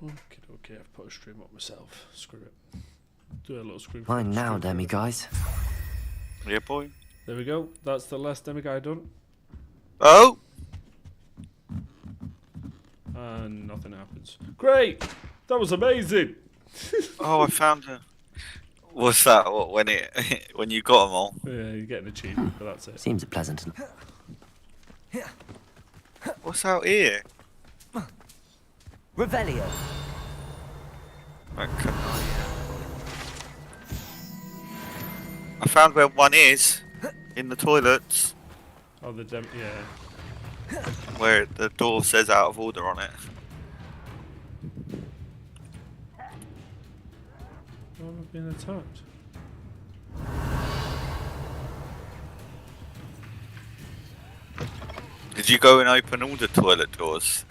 Okay, I've put a stream up myself. Screw it. Do a little screen. Fine now, demi-guys. Yeah, boy. There we go. That's the last demi-guy done. Oh! And nothing happens. Great! That was amazing! Oh, I found her. What's that? What, when when you got them all? Yeah, you get an achievement, but that's it. Seems pleasant. What's out here? Revelio. Right, I found where one is. In the toilets. Oh, yeah. Where the door says out of order on it. Oh, I've been attacked. Did you go and open all the toilet doors?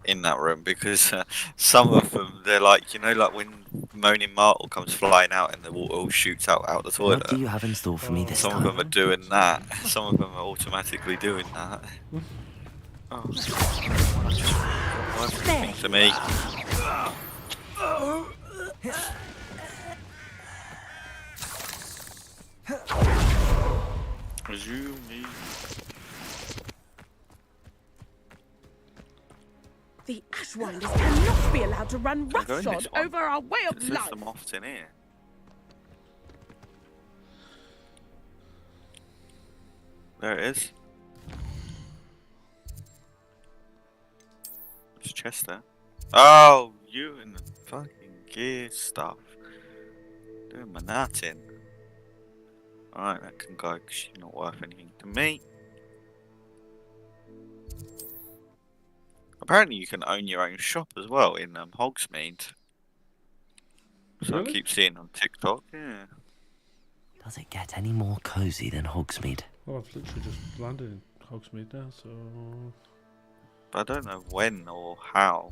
In that room, because some of them, they're like, you know, like when Moaning Martel comes flying out and the water all shoots out the toilet. What do you have in store for me this Some time? of them are doing that. Some of them are automatically doing that. Oh. Working to me. Resume me. The Ashwinders cannot be allowed to run Can I go in this roughshod one? over our way of It says life. the moth's in here. There it is. There's a chest there. Oh, you and the fucking gear stuff. Doing my nutting. Alright, that can go because she's not worth anything to me. Apparently you can own your own shop as well in Hogsmeade. So Really? I keep seeing on TikTok, yeah. Does it get any more cozy than Hogsmeade? Well, I've literally just landed in Hogsmeade now, so... But I don't know when or how.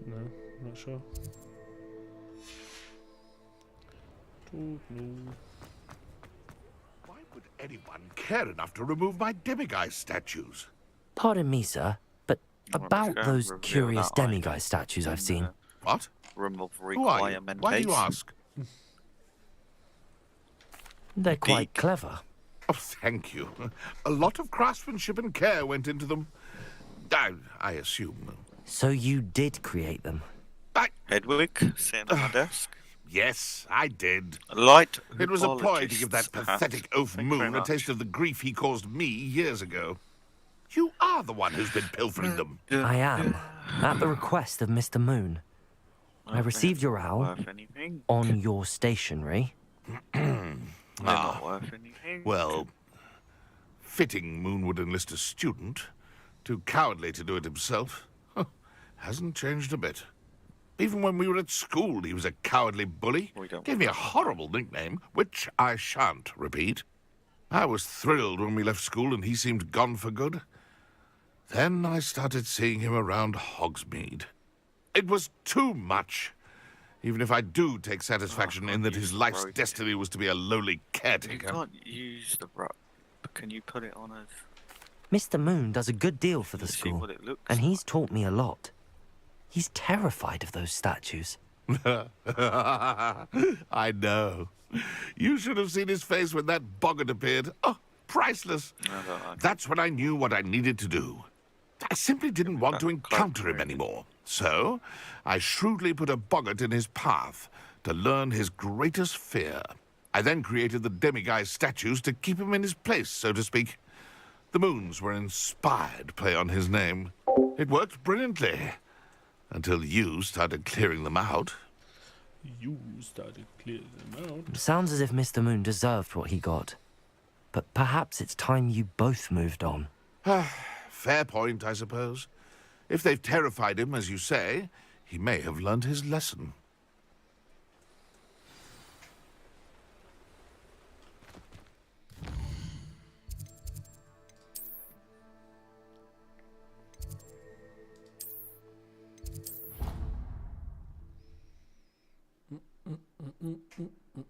No, not sure. Don't know. Why would anyone care enough to remove my demiguise statues? Pardon me, sir, but about go those reveal curious that item demiguise statues I've seen. What? Room of Who are you? requirement. Why do you ask? They're quite Geek. clever. Oh, thank you. A lot of craftsmanship and care went into them. I assume. So you did create them? Hedwig, sitting on my desk. Yes, I did. A light. It was a ploy to give that hoobologist's pathetic hat. oaf Thank you very Moon a much. taste of the grief he caused me years ago. You are the one who's been pilfering them. I am, at the request of Mr. Moon. I received your owl Worth anything? on your stationery. They're not worth anything. Well, fitting Moon would enlist a student. Too cowardly to do it himself. Hasn't changed a bit. Even when we were at school, he was a cowardly bully. We don't Gave me a horrible nickname, which I shan't repeat. I was thrilled when we left school and he seemed gone for good. Then I started seeing him around Hogsmeade. It was too much. Even if I do take satisfaction in that his life's broken. destiny was to be a lowly You caretaker. can't use the rope. Can you put it on as... Mr. Moon does a good deal for the see school, what it looks and he's like? taught me a lot. He's terrified of those statues. I know. You should have seen his face when that boggart appeared. Oh, priceless. I don't like it. That's when I knew what I needed to do. I simply didn't want to That encounter him cloak. anymore. So, I shrewdly put a boggart in his path to learn his greatest fear. I then created the demiguise statues to keep him in his place, so to speak. The moons were an inspired play on his name. It worked brilliantly. Until you started clearing them out. You started clearing them out. Sounds as if Mr. Moon deserved what he got. But perhaps it's time you both moved on. Fair point, I suppose. If they've terrified him, as you say, he may have learned his lesson.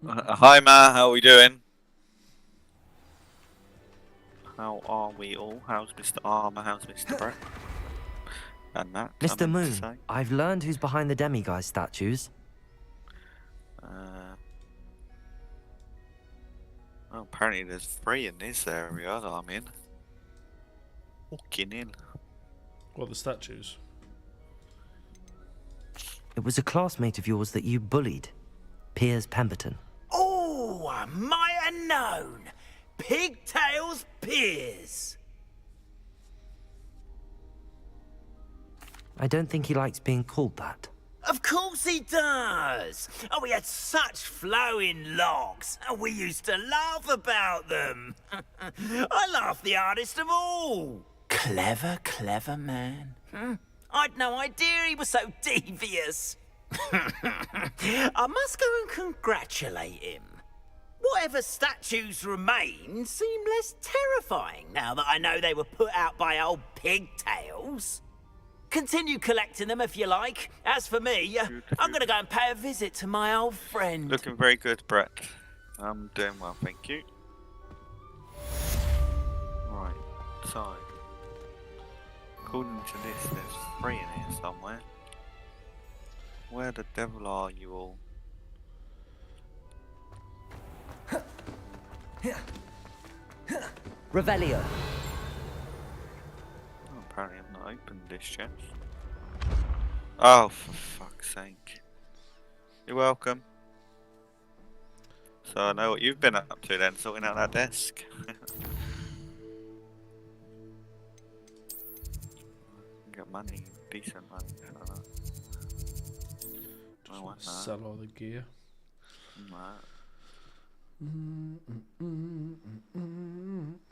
Hi, Ma. How are we doing? How are we all? How's Mr. Armour? How's Mr. Brett? And that. I Mr. meant to Moon, say. I've learned who's behind the demiguise statues. Well, apparently there's 3 in this area that I'm in. Walking in. What, the statues? It was a classmate of yours that you bullied, Piers Pemberton. Oh, I might have known. Pigtails Piers. I don't think he likes being called that. Of course he does. Oh, we had such flowing locks, and we used to laugh about them. I laughed the hardest of all. Clever, clever man. I'd no idea he was so devious. I must go and congratulate him. Whatever statues remain seem less terrifying now that I know they were put out by old pigtails. Continue collecting them if you like. As for me, I'm going to go and pay a visit to my old friend. Looking very good, Brett. I'm doing well, thank you. Right, so. According to this, there's 3 in here somewhere. Where the devil are you all? Revelio. Oh, apparently I've not opened this chest. Oh, for fuck's sake. You're welcome. So I know what you've been up to then, sorting out that desk. Get money, decent money for that. Just Oh, want to what's that? sell all the gear. Right.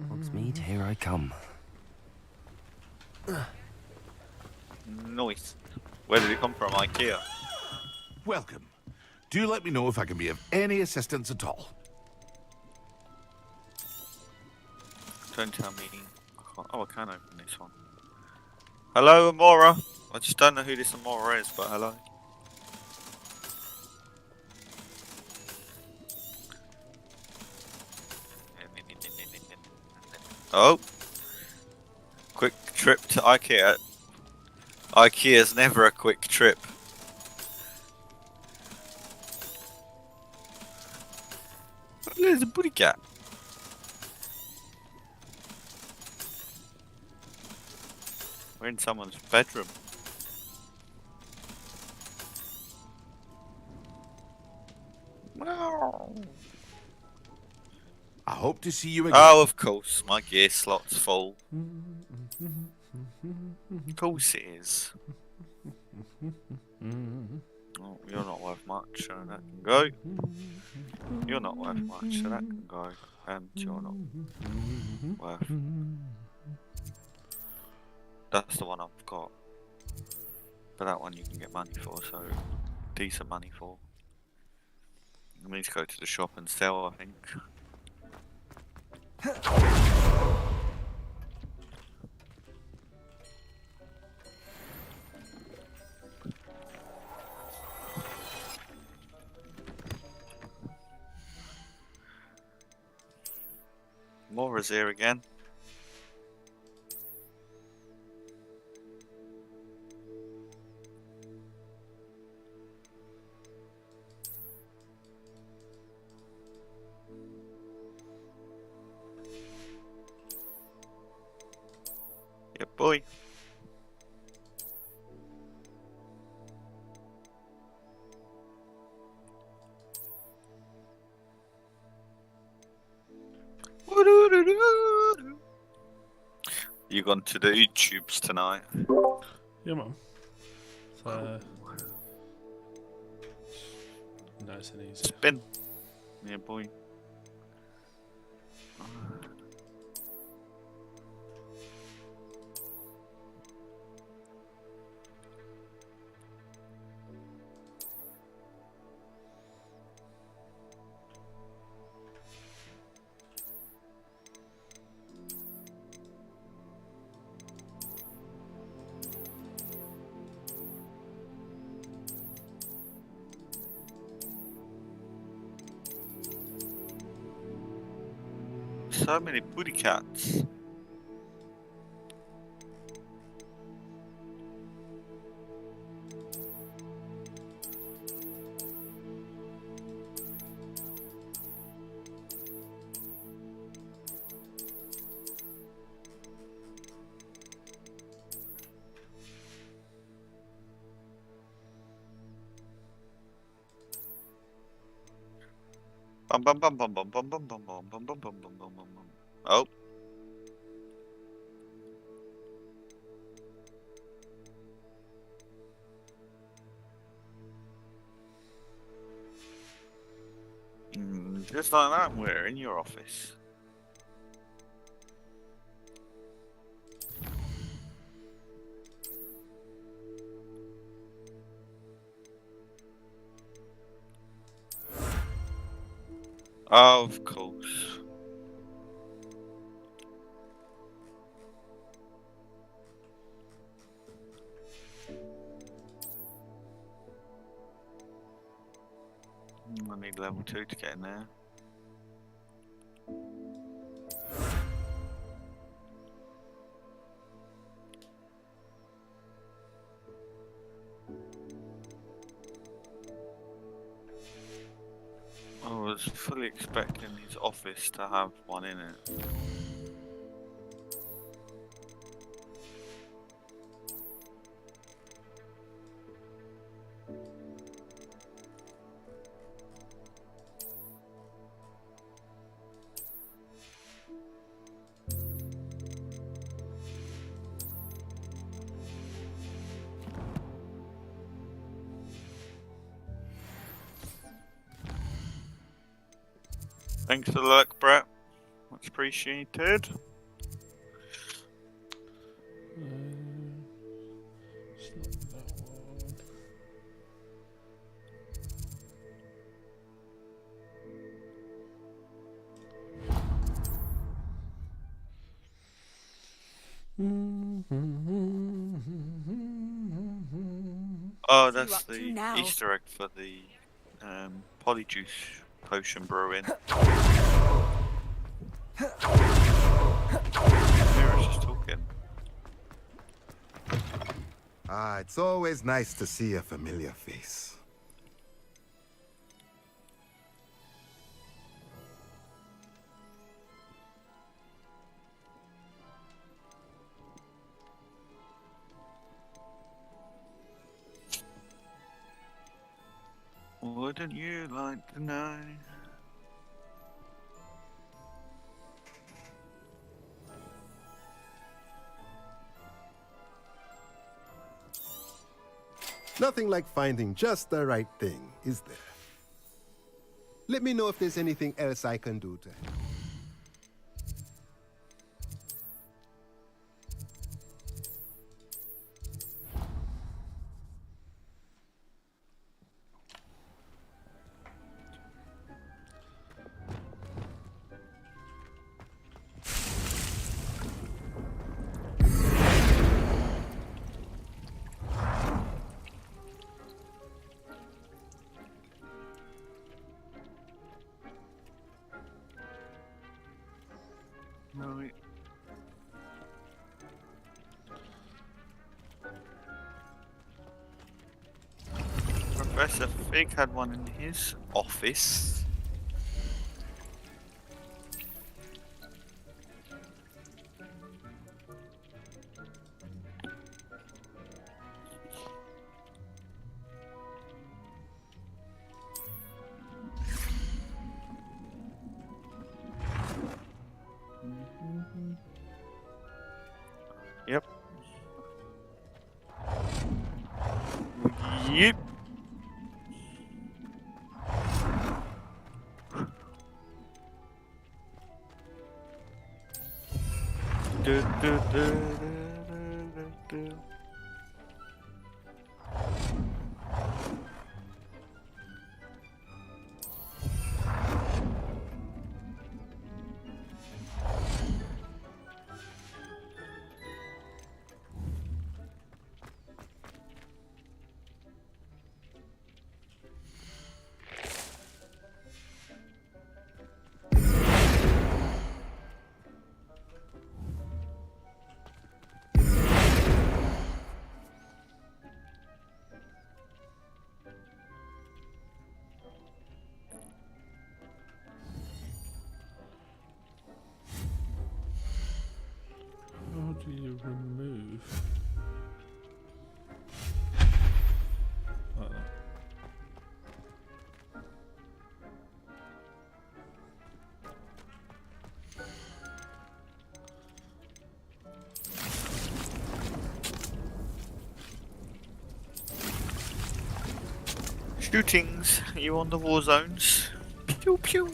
Hogsmeade, here I come. Nice. Where did it come from, IKEA? Welcome. Do let me know if I can be of any assistance at all. Don't tell me. Oh, I can open this one. Hello, Amora. I just don't know who this Amora is, but hello. Oh. Quick trip to IKEA. IKEA's never a quick trip. There's a booty cat. We're in someone's bedroom. I hope to see you again. Oh, of course, my gear slot's full. Of course it is. Oh, you're not worth much, so that can go. You're not worth much, so that can go. And you're not worth. That's the one I've got. But that one you can get money for, so decent money for. I need to go to the shop and sell, I think. Mora's here again. Yeah, boy. You gone to the YouTubes tonight? Yeah, man. So, nice and easy. Spin. Yeah, boy. So many booty cats. Bum bum bum bum bum bum bum bum bum bum bum bum bum bum bum. Oh. Just like that, we're in your office. Of course. I need level 2 to get in there. I was fully expecting his office to have one in it. Thanks for the luck, Brett. Much appreciated. It's not that one. Oh, you that's up to the now? Easter egg for the polyjuice potion brewing. Mira's just talking. Ah, it's always nice to see a familiar face. Wouldn't you like to know? Nothing like finding just the right thing, is there? Let me know if there's anything else I can do to help. Right. Professor Fig had one in his office. Yep. Yep. Du, du, du, du, du, du. Shootings. Are you on the war zones? Pew pew.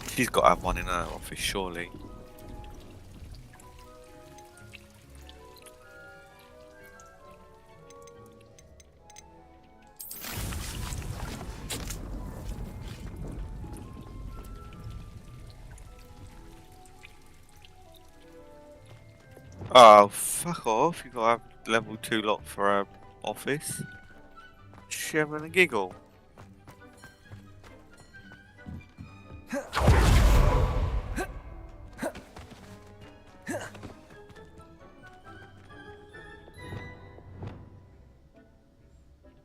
She's got to have one in her office, surely. Oh, fuck off. You gotta have level 2 lock for her office. She having a giggle.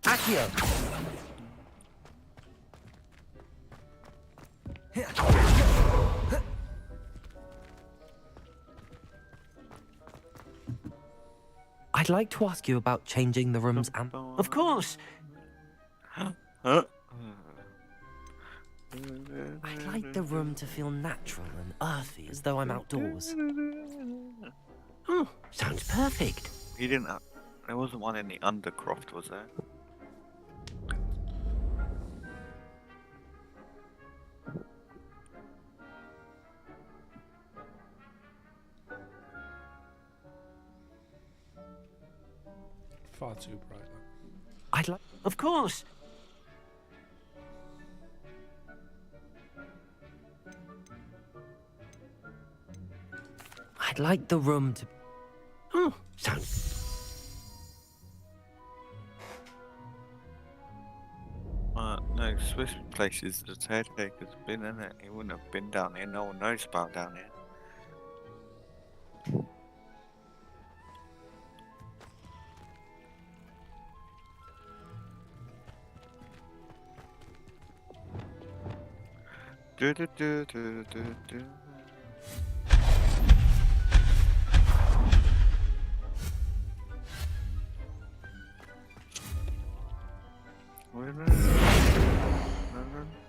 Accio! I'd like to ask you about changing the rooms and... Of course! Huh? I'd like the room to feel natural and earthy, as though I'm outdoors. Oh, sounds perfect. He didn't have... There wasn't one in the Undercroft, was there? Far too bright. I'd like... Of course! I'd like the room to... Oh, sounds... No, Swiss places the caretaker's been in it. He wouldn't have been down here. No one knows about down here. Do do do do do do.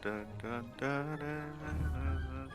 Dun, dun, dun, dun, dun.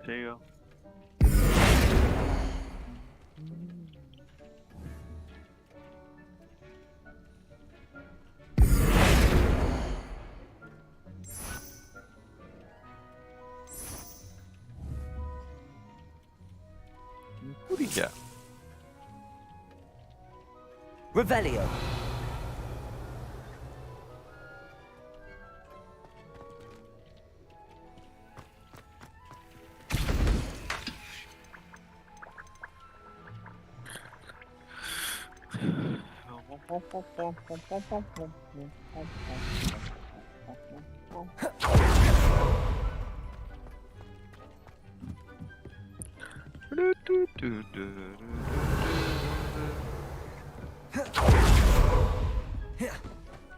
There you go. What do you get? Revelio.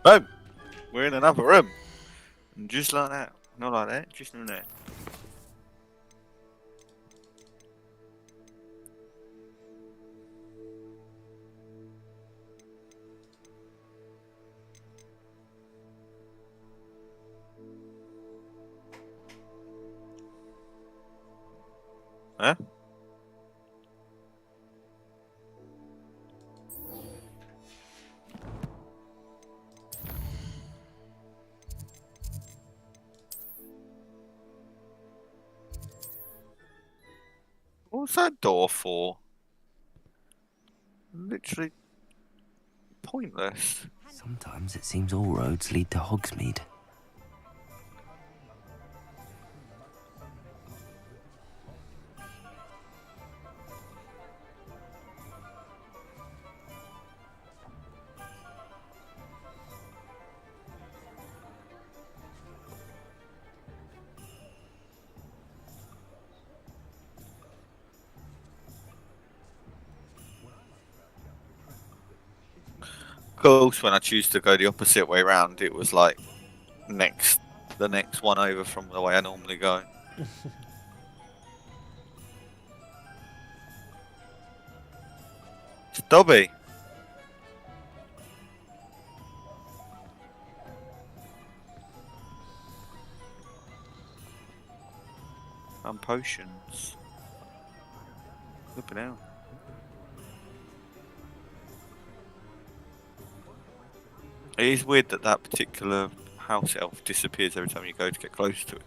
Boom! We're in another room. And just like that. Not like that, just like that. Huh? What's that door for? Literally pointless. Sometimes it seems all roads lead to Hogsmeade. course, when I choose to go the opposite way round, it was like the next one over from the way I normally go. It's Dobby. And potions. Flipping out. It is weird that that particular house elf disappears every time you go to get close to it.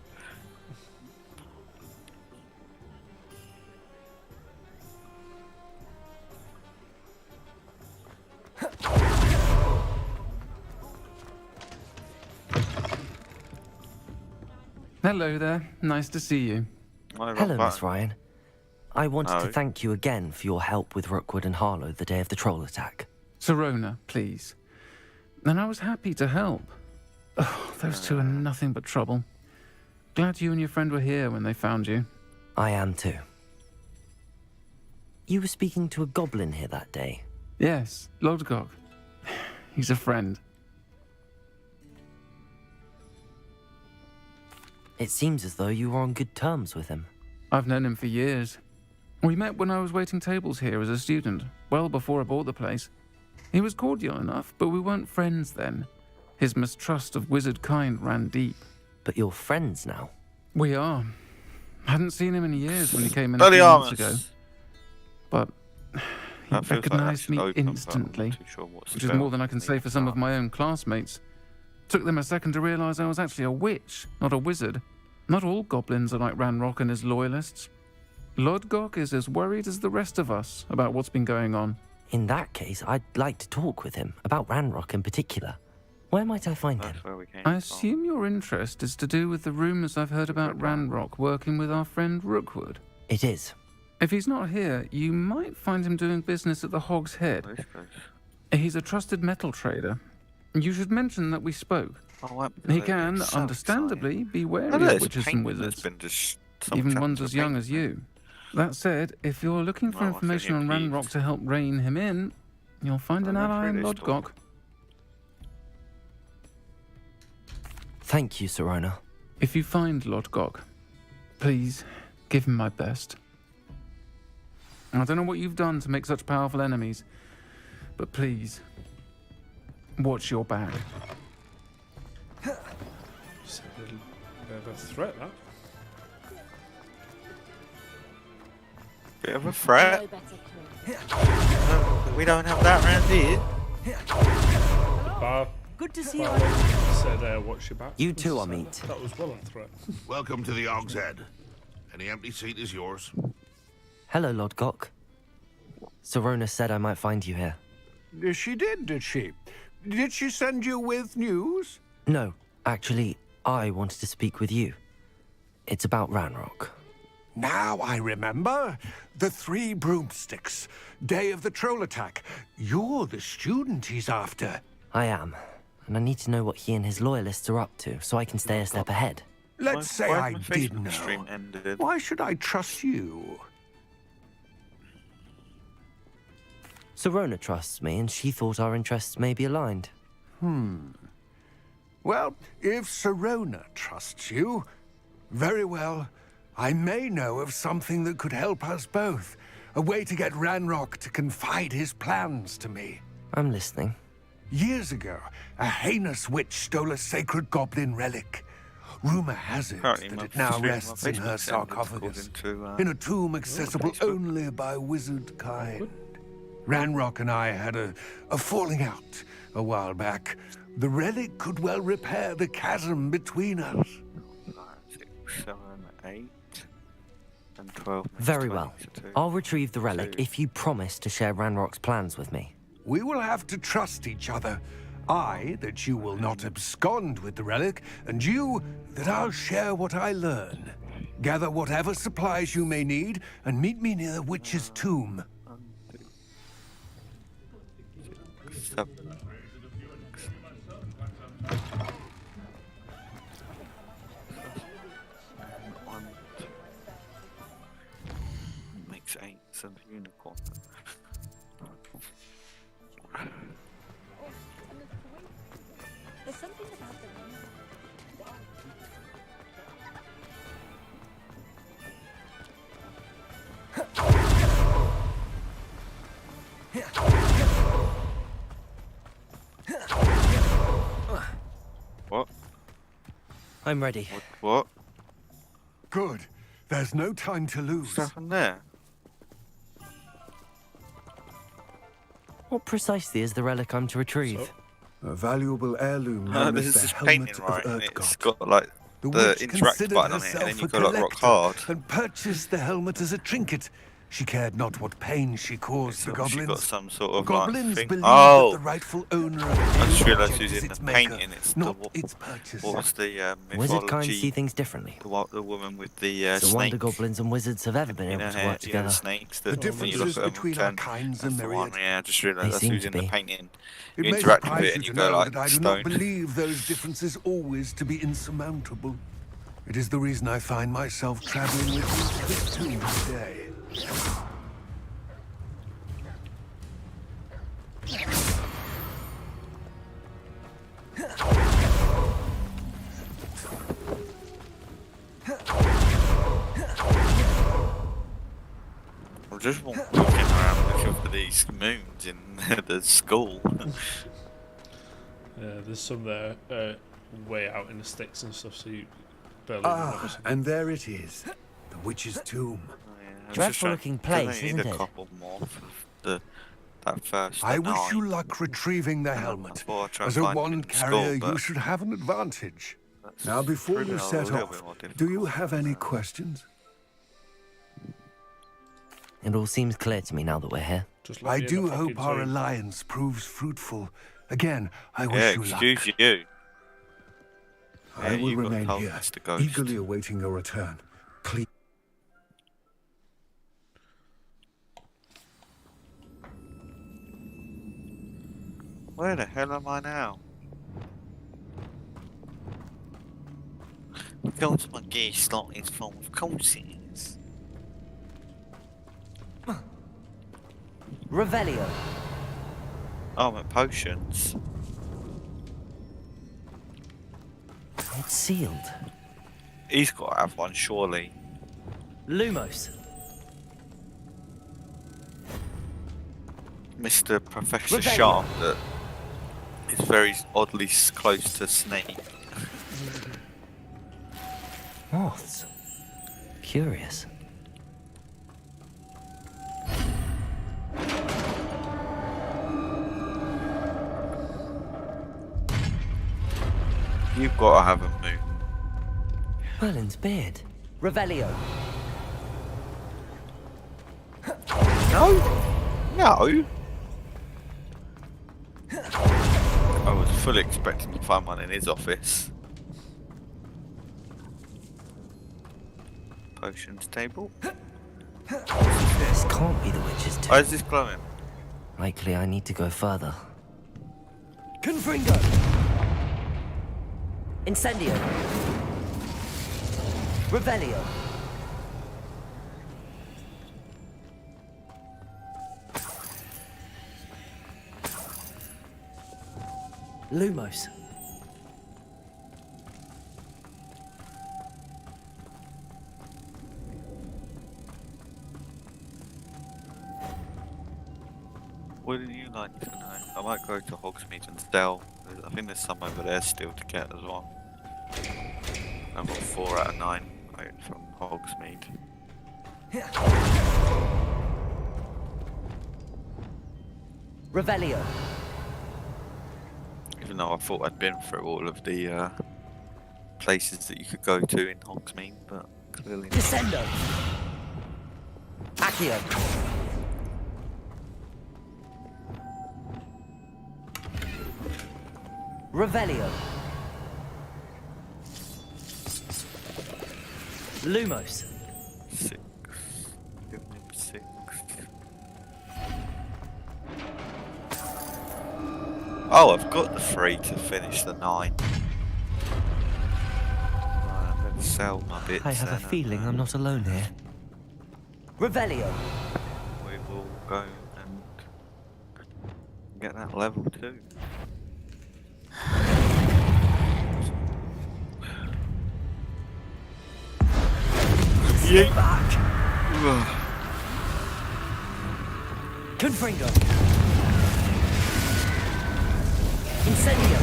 Hello there. Nice to see you. Hello, Miss Ryan. I wanted to thank you again for your help with Rookwood and Harlow the day of the troll attack. Sirona, please. And I was happy to help. Oh, those two are nothing but trouble. Glad you and your friend were here when they found you. I am too. You were speaking to a goblin here that day. Yes, Lodgok. He's a friend. It seems as though you were on good terms with him. I've known him for years. We met when I was waiting tables here as a student, well before I bought the place. He was cordial enough, but we weren't friends then. His mistrust of wizard kind ran deep. But you're friends now? We are. Hadn't seen him in years when he came in a few months ago. But he recognized me instantly, which is more than I can say for some of my own classmates. Took them a second to realize I was actually a witch, not a wizard. Not all goblins are like Ranrock and his loyalists. Lodgok is as worried as the rest of us about what's been going on. In that case, I'd like to talk with him, about Ranrock in particular. Where might I find him? I assume your interest is to do with the rumors I've heard about Ranrock working with our friend Rookwood. It is. If he's not here, you might find him doing business at the Hog's Head. He's a trusted metal trader. You should mention that we spoke. He can, understandably, be wary of witches and wizards, even ones as young as you. That said, if you're looking for information on Ranrock to help rein him in, you'll find an ally in Lodgok. Thank you, Sirona. If you find Lodgok, please give him my best. I don't know what you've done to make such powerful enemies, but please, watch your back. It's a little bit of a threat, that. Bit of a threat. We don't have that round here. Good to see you. Said, watch your back. You too, Amit. That was well on threat. Welcome to the Hog's Head. Any empty seat is yours. Hello, Lodgok. Sirona said I might find you here. She did she? Did she send you with news? No, actually, I wanted to speak with you. It's about Ranrock. Now I remember. The 3 broomsticks. Day of the troll attack. You're the student he's after. I am. And I need to know what he and his loyalists are up to, so I can stay a step ahead. Let's say I did know. Why should I trust you? Sirona trusts me, and she thought our interests may be aligned. Well, if Sirona trusts you, very well. I may know of something that could help us both. A way to get Ranrock to confide his plans to me. I'm listening. Years ago, a heinous witch stole a sacred goblin relic. Rumor has it that it now rests in her sarcophagus, in a tomb accessible only by wizard kind. Ranrock and I had a falling out a while back. The relic could well repair the chasm between us. 6, 7, 8, and 12. Very well. I'll retrieve the relic if you promise to share Ranrock's plans with me. We will have to trust each other. I, that you will not abscond with the relic, and you, that I'll share what I learn. Gather whatever supplies you may need, and meet me near the witch's tomb. 7. Makes 8, so the unicorn. Something about the What? I'm ready. What? Good. There's no time to lose. What's happened there? What precisely is the relic I'm to retrieve? A valuable heirloom Oh, known this as is the this painting, helmet right? of And it's Erdgott. got like The the witch interact considered button on it, and herself then you a go like rock collector hard. and purchased the helmet as a trinket. She cared not what pain she caused It's the obviously goblins. got some sort of Goblins like thing. believe Oh, that the rightful owner of I just any realised object who's is in its the maker, painting. It's not the its purchase. what was the Wizard kind see mythology? things differently. The woman with the So wonder snake goblins and wizards have ever been in able her to hair. work You know, the together. snakes The that when you look differences at them, between our turn. kinds are That's the one. myriad. Yeah, I just They realised that's seem who's to in the be. painting. It You may interact with surprise it and you you to go know like that I do stone. not believe those differences always to be insurmountable. It is the reason I find myself traveling with you to this tomb today. I'm just walking around looking for these moons in the school. Yeah, there's some there way out in the sticks and stuff, so you barely even notice them. And there it is, the witch's tomb. Dreadful looking place, I need isn't a it? couple more for that first. I wish you nine. luck retrieving the I helmet. thought I'd try As and a find it in wand the carrier, school, you but should have an advantage. that's Now, before really you a set little bit off, more do you difficult. have any questions? It all seems clear to me now that we're here. Just let I me in do the fucking hope our tomb. alliance proves fruitful. Again, I wish Yeah, you luck. excuse you. I Yeah, will you got remain told, here, Mr. Ghost. eagerly awaiting your return. Please. Where the hell am I now? Go to my gear slot is full of courses. Revelio. Armor potions. It's sealed. He's got to have one, surely. Lumos. Mr. Professor Rebellion. Sharp that is very oddly close to Snape. Moths. Curious. You've got to have a moon. Merlin's beard. Revelio. No! No! I was fully expecting to find one in his office. Potions table. This can't be the witch's tomb. Why is this glowing? Likely I need to go further. Confringo! Incendio. Revelio. Lumos. What do you like to know? I might go to Hogsmeade and Dell. I think there's some over there still to get as well. I've got 4 out of 9 from Hogsmeade. Revelio. Even though I thought I'd been through all of the places that you could go to in Hogsmeade, but clearly not. Descendo. Accio. Revelio. Lumos. 6. Give me 6. Oh, I've got the 3 to finish the 9. I'm going to sell my bits. I have a then, feeling and I'm not alone here. Revelio. we will go and get that level 2. Stay back. Confringo. Incendio.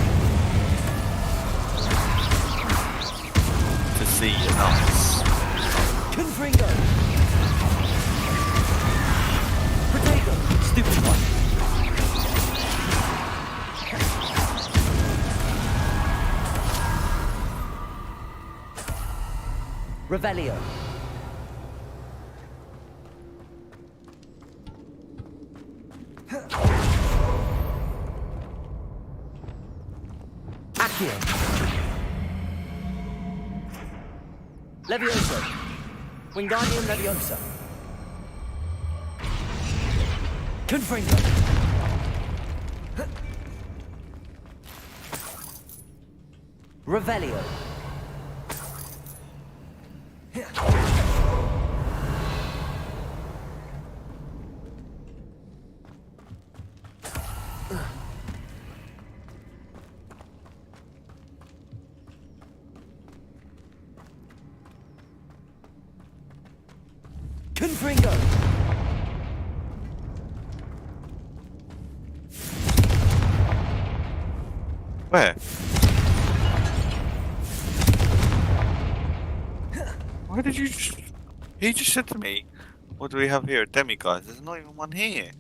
To see you nice. Confringo. Potato. Stupid one. Revelio. Accio. Levioso. Wingardium Leviosa. Confringo. Revelio. Confringo. Where? Why did you just... He just said to me, what do we have here? Demiguise. There's not even one here.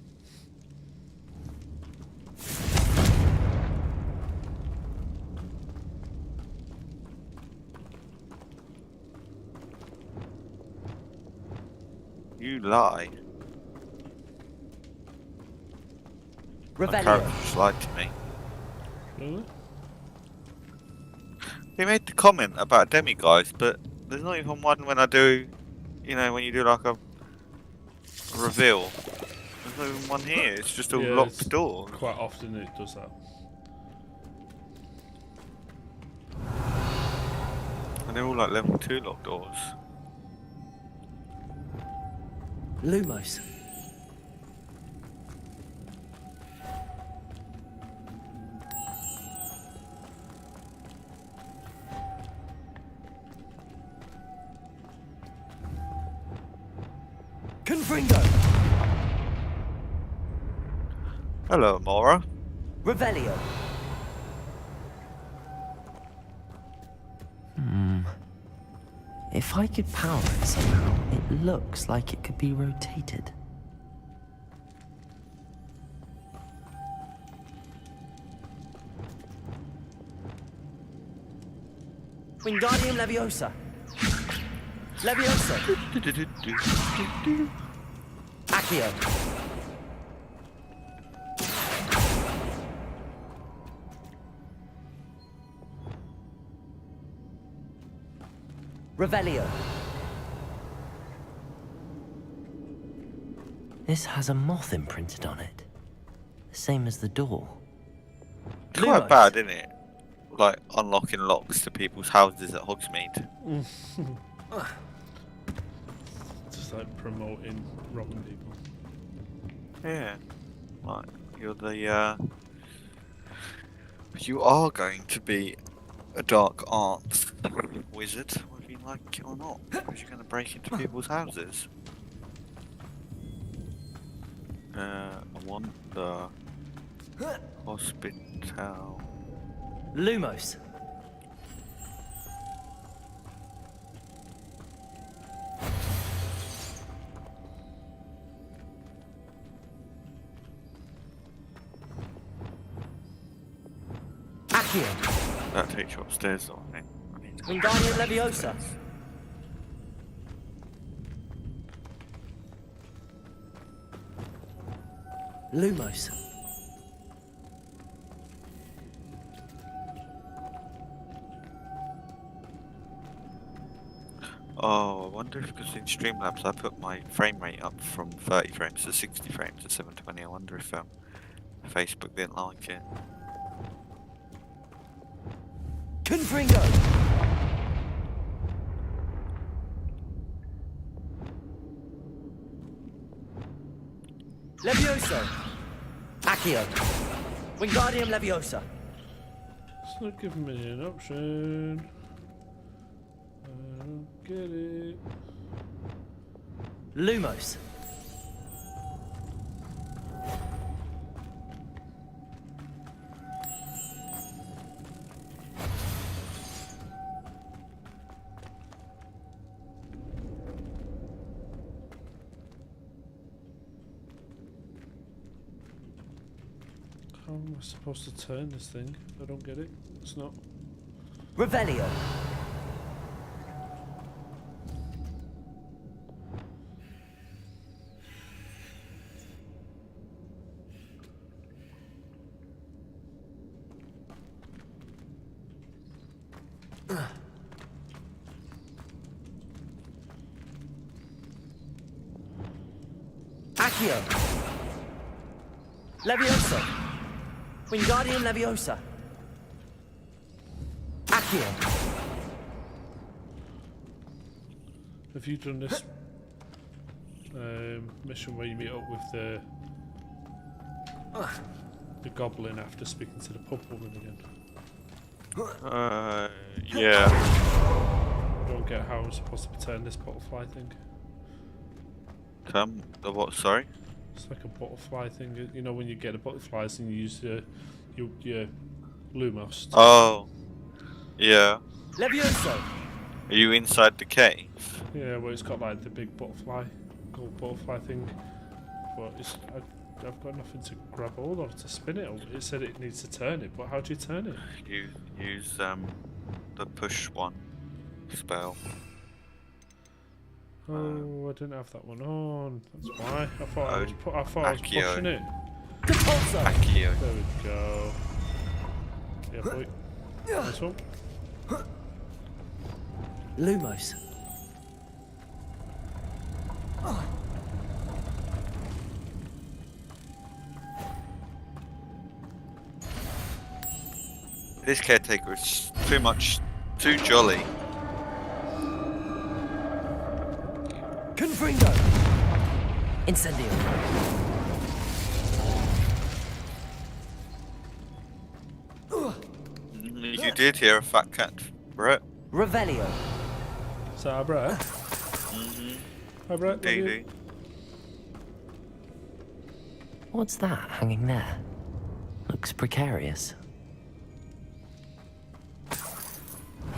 You lie. My character just lied to me. Really? He made the comment about demiguise, but there's not even one when I do, you know, when you do like a reveal. There's not even one here, it's just a locked door. Quite often it does that. And they're all like level 2 locked doors. Lumos. Confringo. Hello, Mora. Revelio. If I could power it somehow, it looks like it could be rotated. Wingardium Leviosa. Leviosa. Accio. Revelio. This has a moth imprinted on it. The same as the door. It's quite bad, isn't it? Like, unlocking locks to people's houses at Hogsmeade. Just like promoting robbing people. Yeah. Like, you're the, you are going to be a dark arts wizard, whether you like it or not. Because you're going to break into people's houses. I want the hospital. Lumos. Accio. That takes you upstairs, though, I think. Wingardium Leviosa. Lumos. Oh, I wonder if because in Streamlabs I put my frame rate up from 30 frames to 60 frames to 720. I wonder if Facebook didn't like it. Confringo. Levioso. Accio. Wingardium Leviosa. It's not giving me an option. I don't get it. Lumos. How am I supposed to turn this thing? I don't get it. It's not. Revelio. Accio. Leviosa. Wingardium Leviosa. Accio. Have you done this mission where you meet up with the goblin after speaking to the pub woman again? Yeah. I don't get how I'm supposed to turn this butterfly thing. The what? Sorry. It's like a butterfly thing. You know when you get the butterflies and you use your Lumos. Oh. Yeah. Levioso. Are you inside the cave? Yeah, well it's got like the big butterfly, gold butterfly thing. But I've got nothing to grab hold of to spin it. It said it needs to turn it, but how do you turn it? You use the push one spell. Oh, I didn't have that one on. That's why. I thought I was pushing it. Accio. There we go. Yeah, boy. Nice one. Lumos. This caretaker is too jolly. Confringo. Incendio. You did hear a fat cat, Brett. Revelio. Is that our Brett? Hi Brett, love you. What's that hanging there? Looks precarious.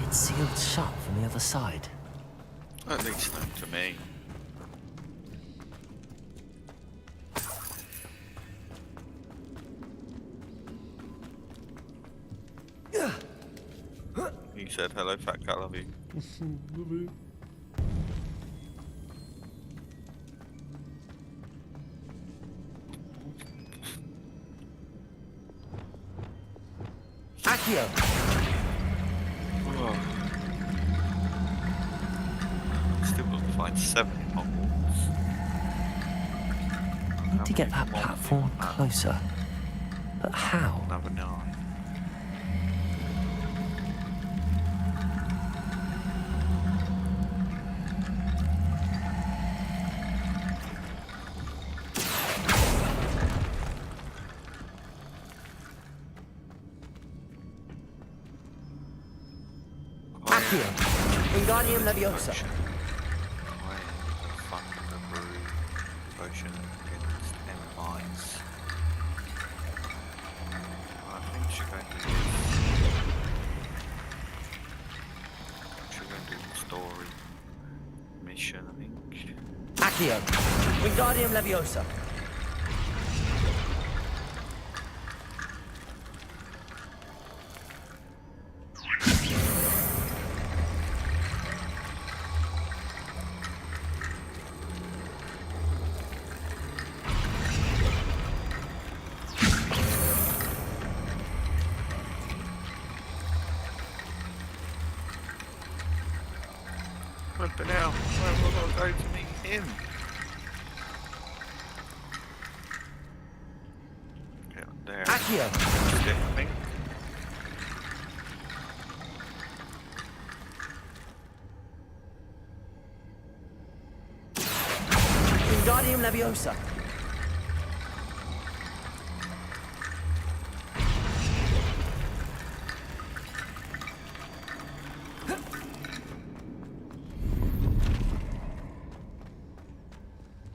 It's sealed shut from the other side. At least not to me. He said, hello fat cat, love you. Love you. Accio. Oh. Still got to find 7 in Hogwarts. Need to get that platform closer. But how? Never know. Accio. Wingardium Leviosa. Potion against enemies. I think she's going to do the story mission, I think. Accio. Wingardium Leviosa. But now, where will I go to meet him? Okay, there. Accio. Stick, I think. Wingardium Leviosa.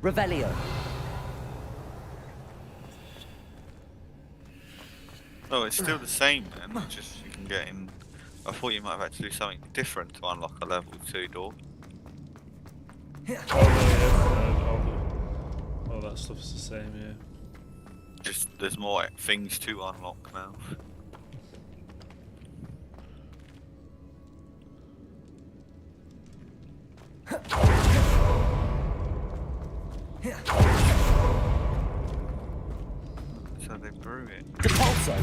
Revelio. Oh, it's still the same then. It's just you can get in. I thought you might have had to do something different to unlock a level 2 door. Oh, no, yeah. All that stuff's the same, yeah. Just there's more things to unlock now. So they brew it. Depulso.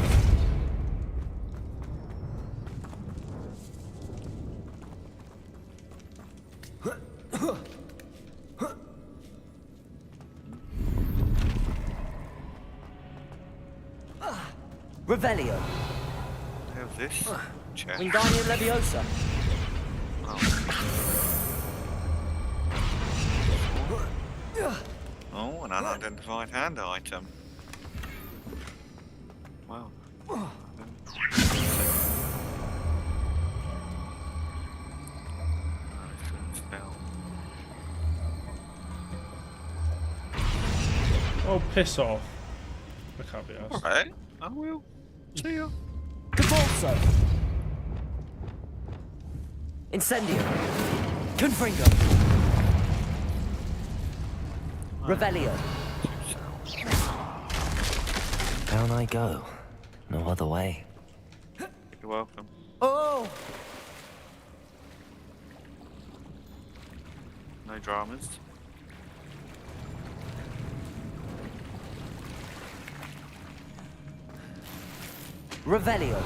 Revelio. How's this? Check. Wingardium Leviosa. Oh, an unidentified hand item. Wow. Oh, piss off. I can't be asked. Alright, I will. See ya. Depulso. Incendio. Confringo. Revelio. Down I go. No other way. You're welcome. Oh! No dramas. Revelio.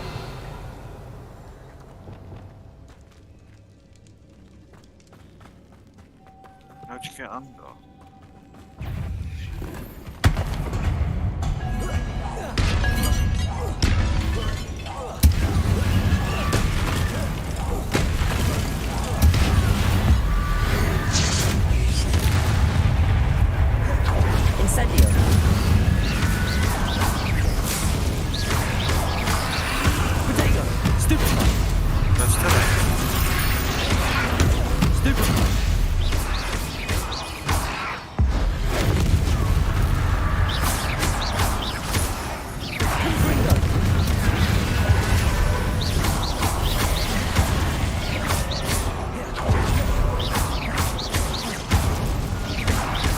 How'd you get under? Incendio. Protego. Stupefy. That's today. Stupefy. Confringo.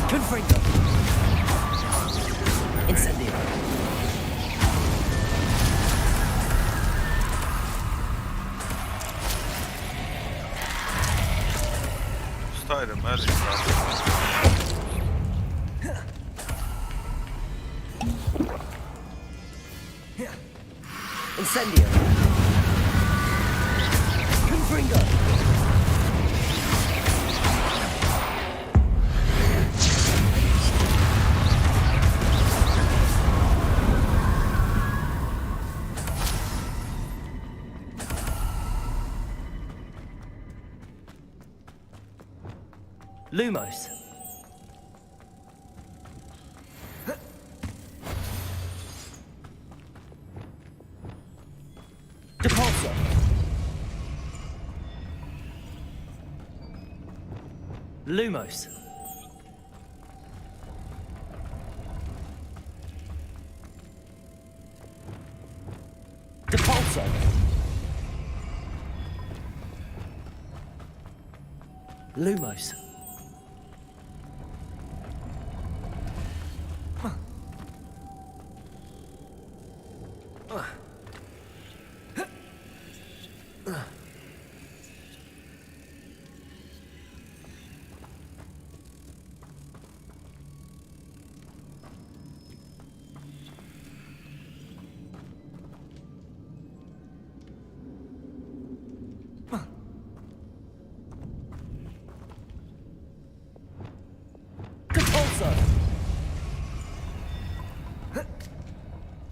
Confringo. Incendio. Started a murder stuff. Incendio. Confringo. Lumos. Depulso. Lumos. Depulso. Lumos.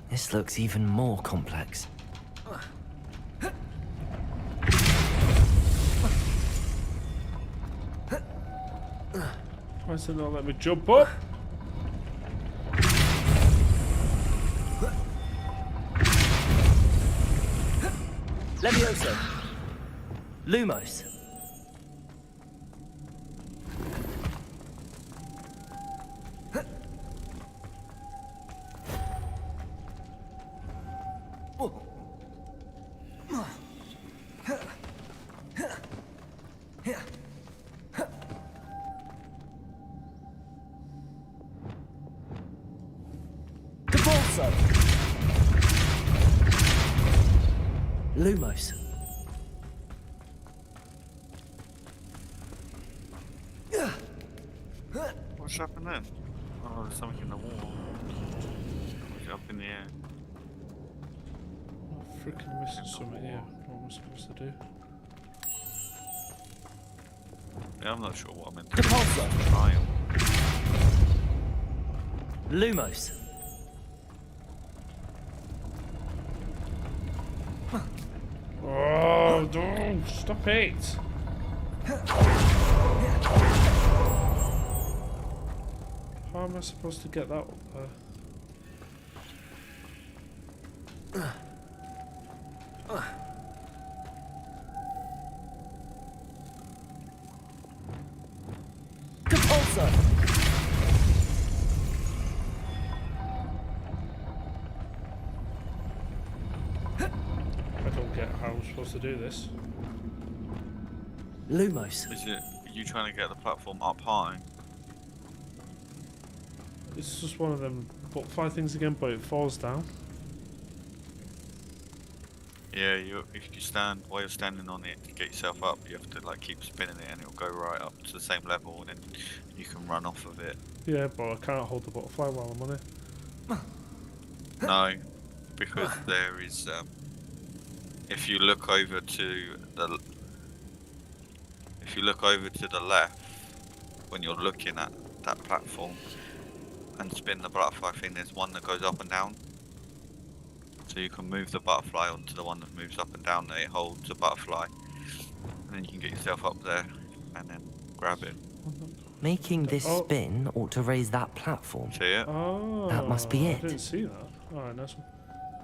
This looks even more complex. Why does it not let me jump up? Levioso. Lumos. Repulsor! Lumos. What's happened then? Oh, there's something in the wall. Is it up in the air? I'm freaking missing something here. What am I supposed to do? Yeah, I'm not sure what I'm meant to do. Repulsor! Trial. Lumos. Oh, no! Stop it! How am I supposed to get that up there? Repulsor! I don't get how I'm supposed to do this. Lumos. Is it? Are you trying to get the platform up high? It's just one of them butterfly things again, but it falls down. Yeah, if you stand while you're standing on it to get yourself up, you have to like keep spinning it, and it'll go right up to the same level, and then you can run off of it. Yeah, but I can't hold the butterfly while I'm on it. No, because there is. If you look over to the left when you're looking at that platform and spin the butterfly thing, there's one that goes up and down. So you can move the butterfly onto the one that moves up and down. That it holds the butterfly, and then you can get yourself up there and then grab it. Making this spin ought to raise that platform. See it? Oh, That must be it. I didn't see that. Alright, nice one.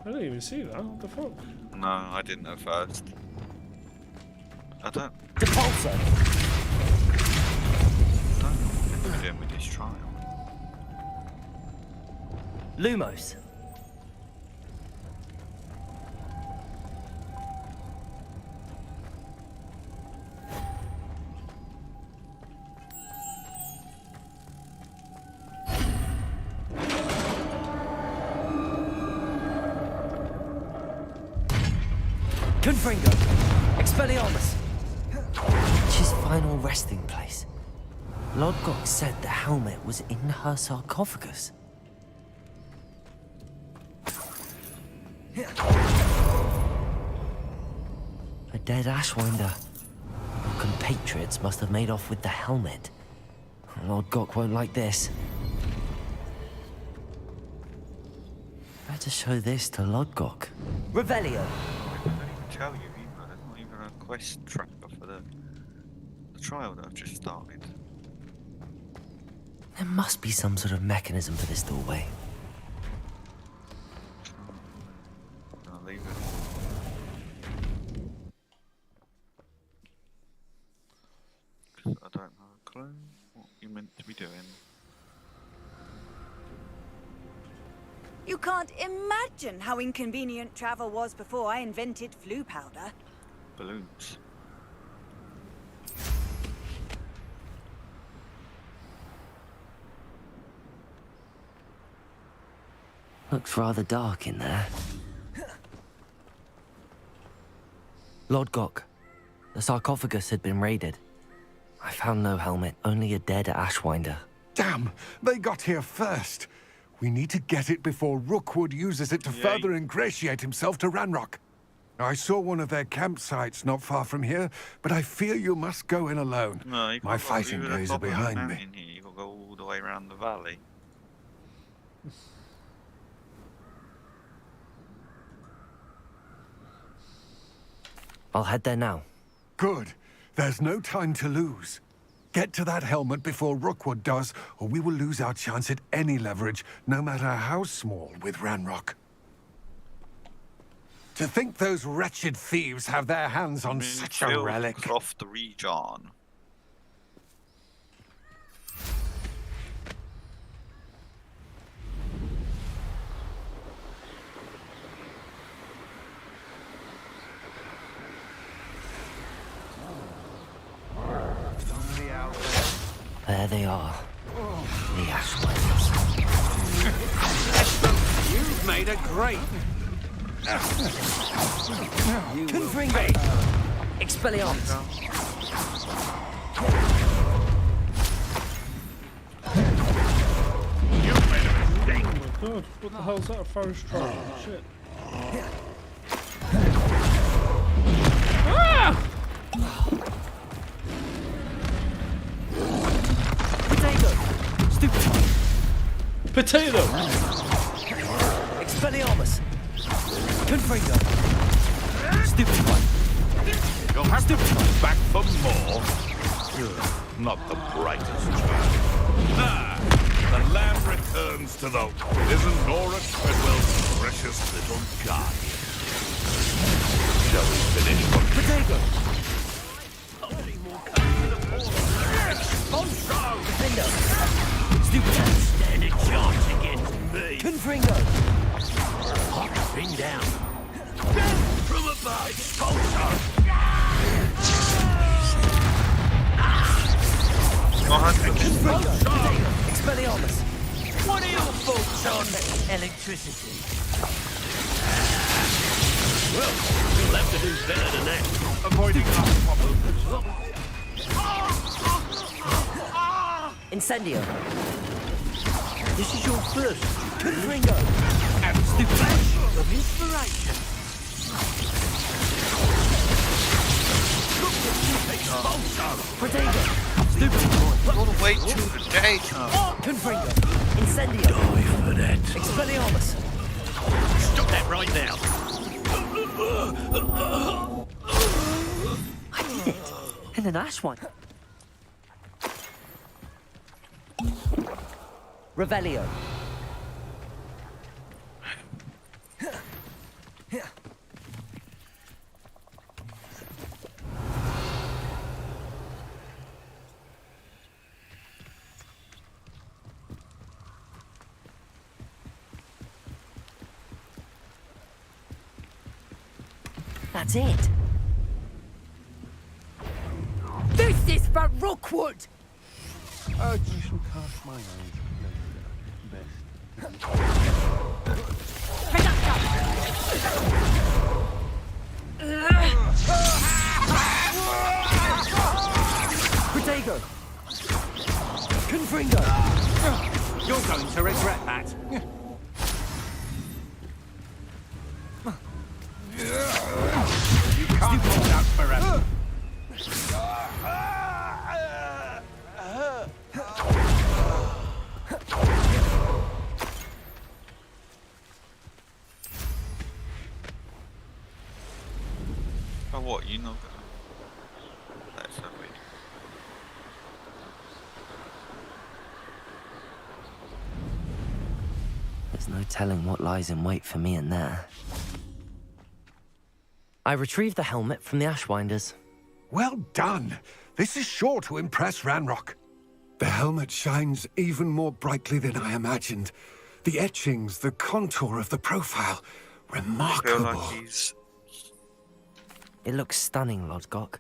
I didn't even see that. What the fuck? No, I didn't at first. I don't Repulsor! know what we're doing with this trial. Lumos. Confringo. Expelliarmus. Witch's final resting place. Lodgok said the helmet was in her sarcophagus. A dead Ashwinder. Our compatriots must have made off with the helmet. Lodgok won't like this. Better show this to Lodgok. Revelio. I don't even tell you either. There's not even a quest tracker for the trial that I've just started. There must be some sort of mechanism for this doorway. I'll leave it. I don't have a clue what you're meant to be doing. You can't imagine how inconvenient travel was before I invented flu powder. Balloons. Looks rather dark in there. Lodgok, the sarcophagus had been raided. I found no helmet, only a dead Ashwinder. Damn! They got here first. We need to get it before Rookwood uses it to further ingratiate himself to Ranrock. I saw one of their campsites not far from here, but I fear you must go in alone. No, you My fighting days are behind me. Here. You've got to go all the way around the valley. I'll head there now. Good. There's no time to lose. Get to that helmet before Rookwood does, or we will lose our chance at any leverage, no matter how small, with Ranrock. To think those wretched thieves have their hands on such a relic. Croft the region. There they are. The Ashwinders. You've made a great. Confringo! Expelliarmus! Oh my god, what the hell's that? A forest troll? Shit. Ah! Potato! Stupid! Potato! Expelliarmus! Confringo! Stupid one! You'll have to come back for more. Not the brightest child. Ah, the lamb returns to the... It isn't Nora Treadwell's precious little guardian. Shall we finish what... Potato! Defender! Stupid one! Stand a chance against me. Confringo! Bring down. From above. Expulsor. Expelliarmus! What are your thoughts on electricity? Well, you'll have to do better than that. Avoiding our problems. Incendio! This is your first Confringo! and the flash of inspiration. Potato! Stupid boy. All the way to the day. Confringo! Incendio! Die for that. Expelliarmus! Stop that right now. I did it! And an ash one. Revelio. That's it. This is for Rookwood! I shall cast my eyes best. Protego! Confringo! You're going to regret that. You can't hold out forever. Oh, what? You know? That's so weird. There's no telling what lies in wait for me in there. I retrieved the helmet from the Ashwinders. Well done. This is sure to impress Ranrock. The helmet shines even more brightly than I imagined. The etchings, the contour of the profile. Remarkable. I feel like he's... It looks stunning, Lodgok.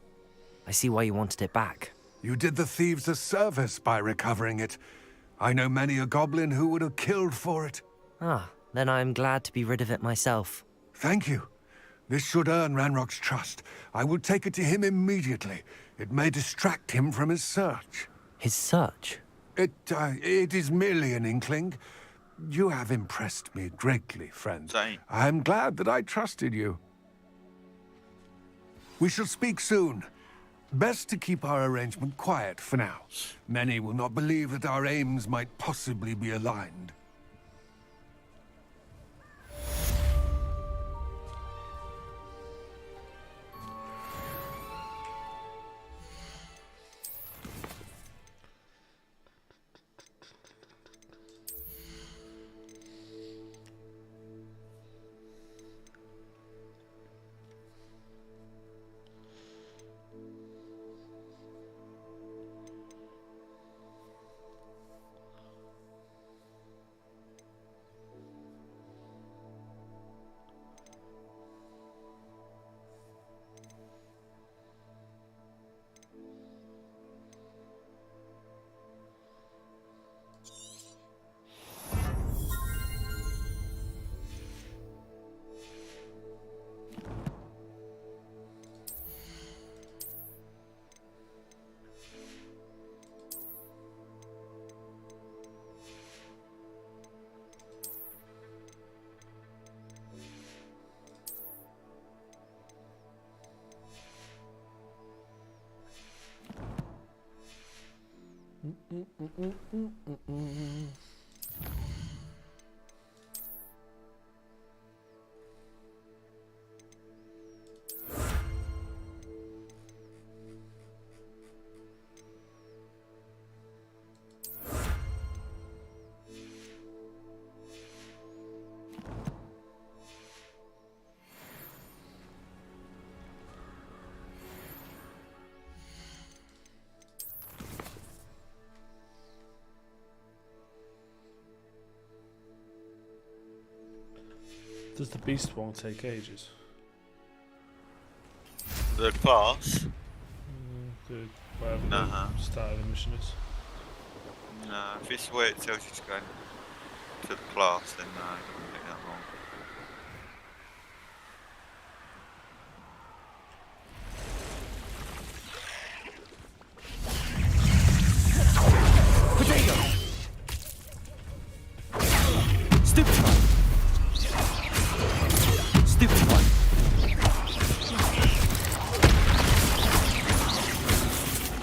I see why you wanted it back. You did the thieves a service by recovering it. I know many a goblin who would have killed for it. Ah, then I am glad to be rid of it myself. Thank you. This should earn Ranrock's trust. I will take it to him immediately. It may distract him from his search. His search? It is merely an inkling. You have impressed me greatly, friend. Same. I am glad that I trusted you. We shall speak soon. Best to keep our arrangement quiet for now. Many will not believe that our aims might possibly be aligned. Does the beast one take ages? The class? Whatever the start of the mission is. No, if it's where it tells you to go to the class, then no, it doesn't take that long. Potato! Stupid one! Stupid one!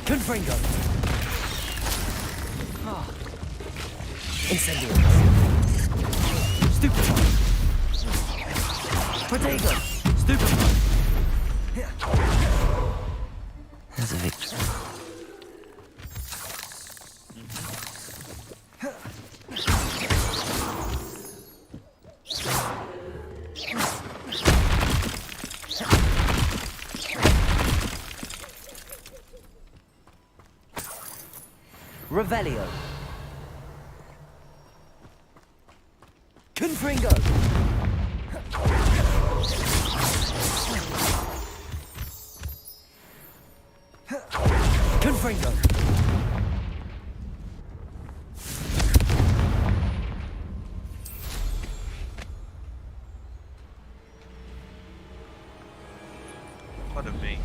Confringo! Ah. Incendiary! Stupid one! Potato! Stupid one! There's a victory. Revelio. Confringo. Confringo. Pardon me.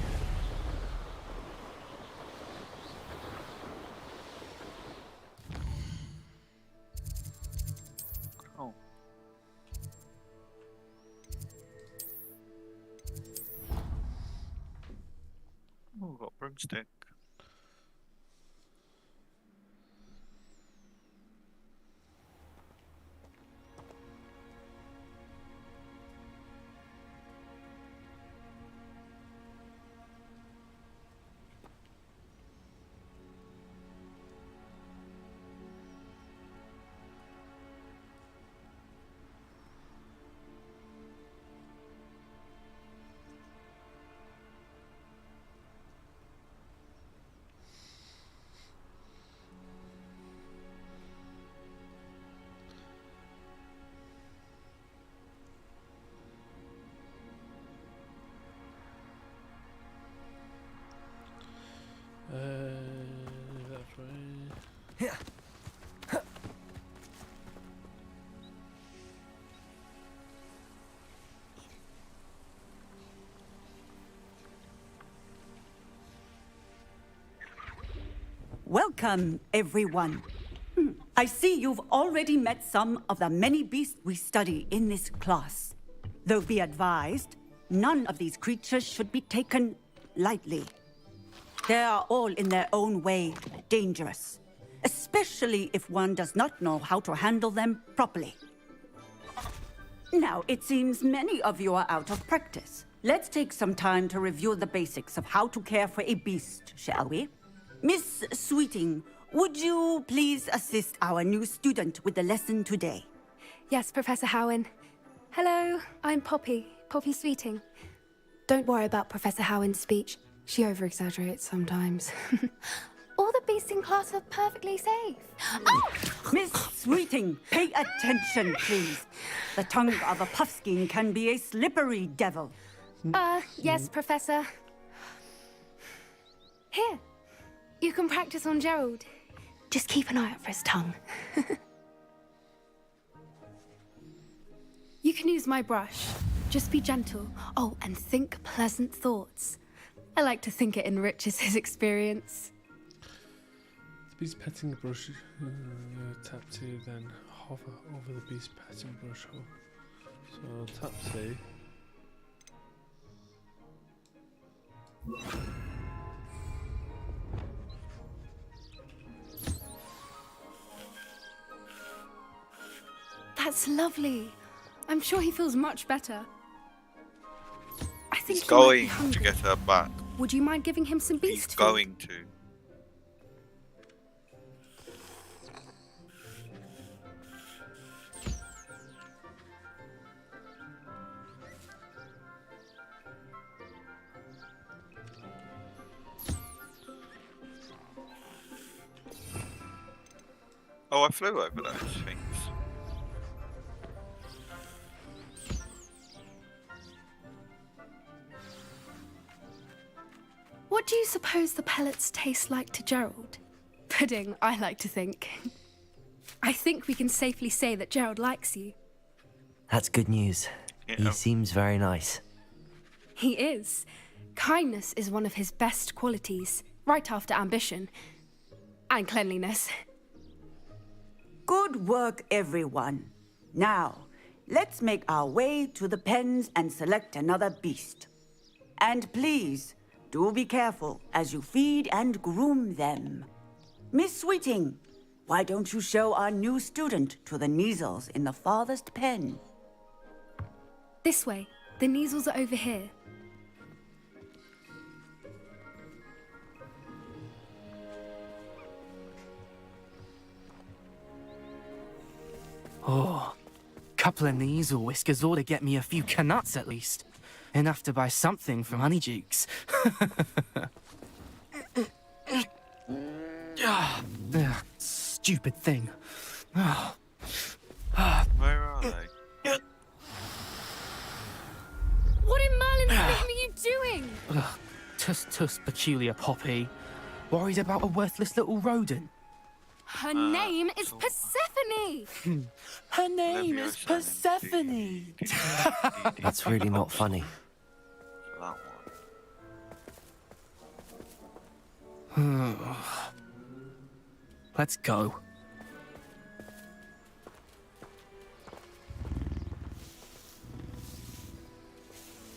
Oh, we've got broomstick. That's right. Welcome, everyone. I see you've already met some of the many beasts we study in this class. Though be advised, none of these creatures should be taken lightly. They are all in their own way dangerous, especially if one does not know how to handle them properly. Now, it seems many of you are out of practice. Let's take some time to review the basics of how to care for a beast, shall we? Miss Sweeting, would you please assist our new student with the lesson today? Yes, Professor Howen. Hello, I'm Poppy Sweeting. Don't worry about Professor Howen's speech. She over-exaggerates sometimes. All the beasts in class are perfectly safe. Oh! Miss Sweeting, pay attention, please. The tongue of a puffskein can be a slippery devil. Yes, Professor. Here, you can practice on Gerald. Just keep an eye out for his tongue. You can use my brush. Just be gentle. Oh, and think pleasant thoughts. I like to think it enriches his experience. The beast petting the brush, tap T, then hover over the beast petting brush hole. So tap T. That's lovely. I'm sure he feels much better. I think He's he might be going hungry. to get her back. Would you mind giving him some beast He's food? going to. Oh, I flew over those things. What do you suppose the pellets taste like to Gerald? Pudding, I like to think. I think we can safely say that Gerald likes you. That's good news. He seems very nice. He is. Kindness is one of his best qualities, right after ambition. And cleanliness. Good work, everyone. Now, let's make our way to the pens and select another beast. And please, do be careful as you feed and groom them. Miss Sweeting, why don't you show our new student to the Neasels in the farthest pen? This way. The Neasels are over here. Oh, couple of Neasel whiskers ought to get me a few canuts at least. Enough to buy something from Honeydukes. Stupid thing. Where are they? What in Merlin's name are you doing? Tuss, peculiar Poppy. Worried about a worthless little rodent. Her name is Persephone! Her name is Persephone! That's really not funny. Let's go.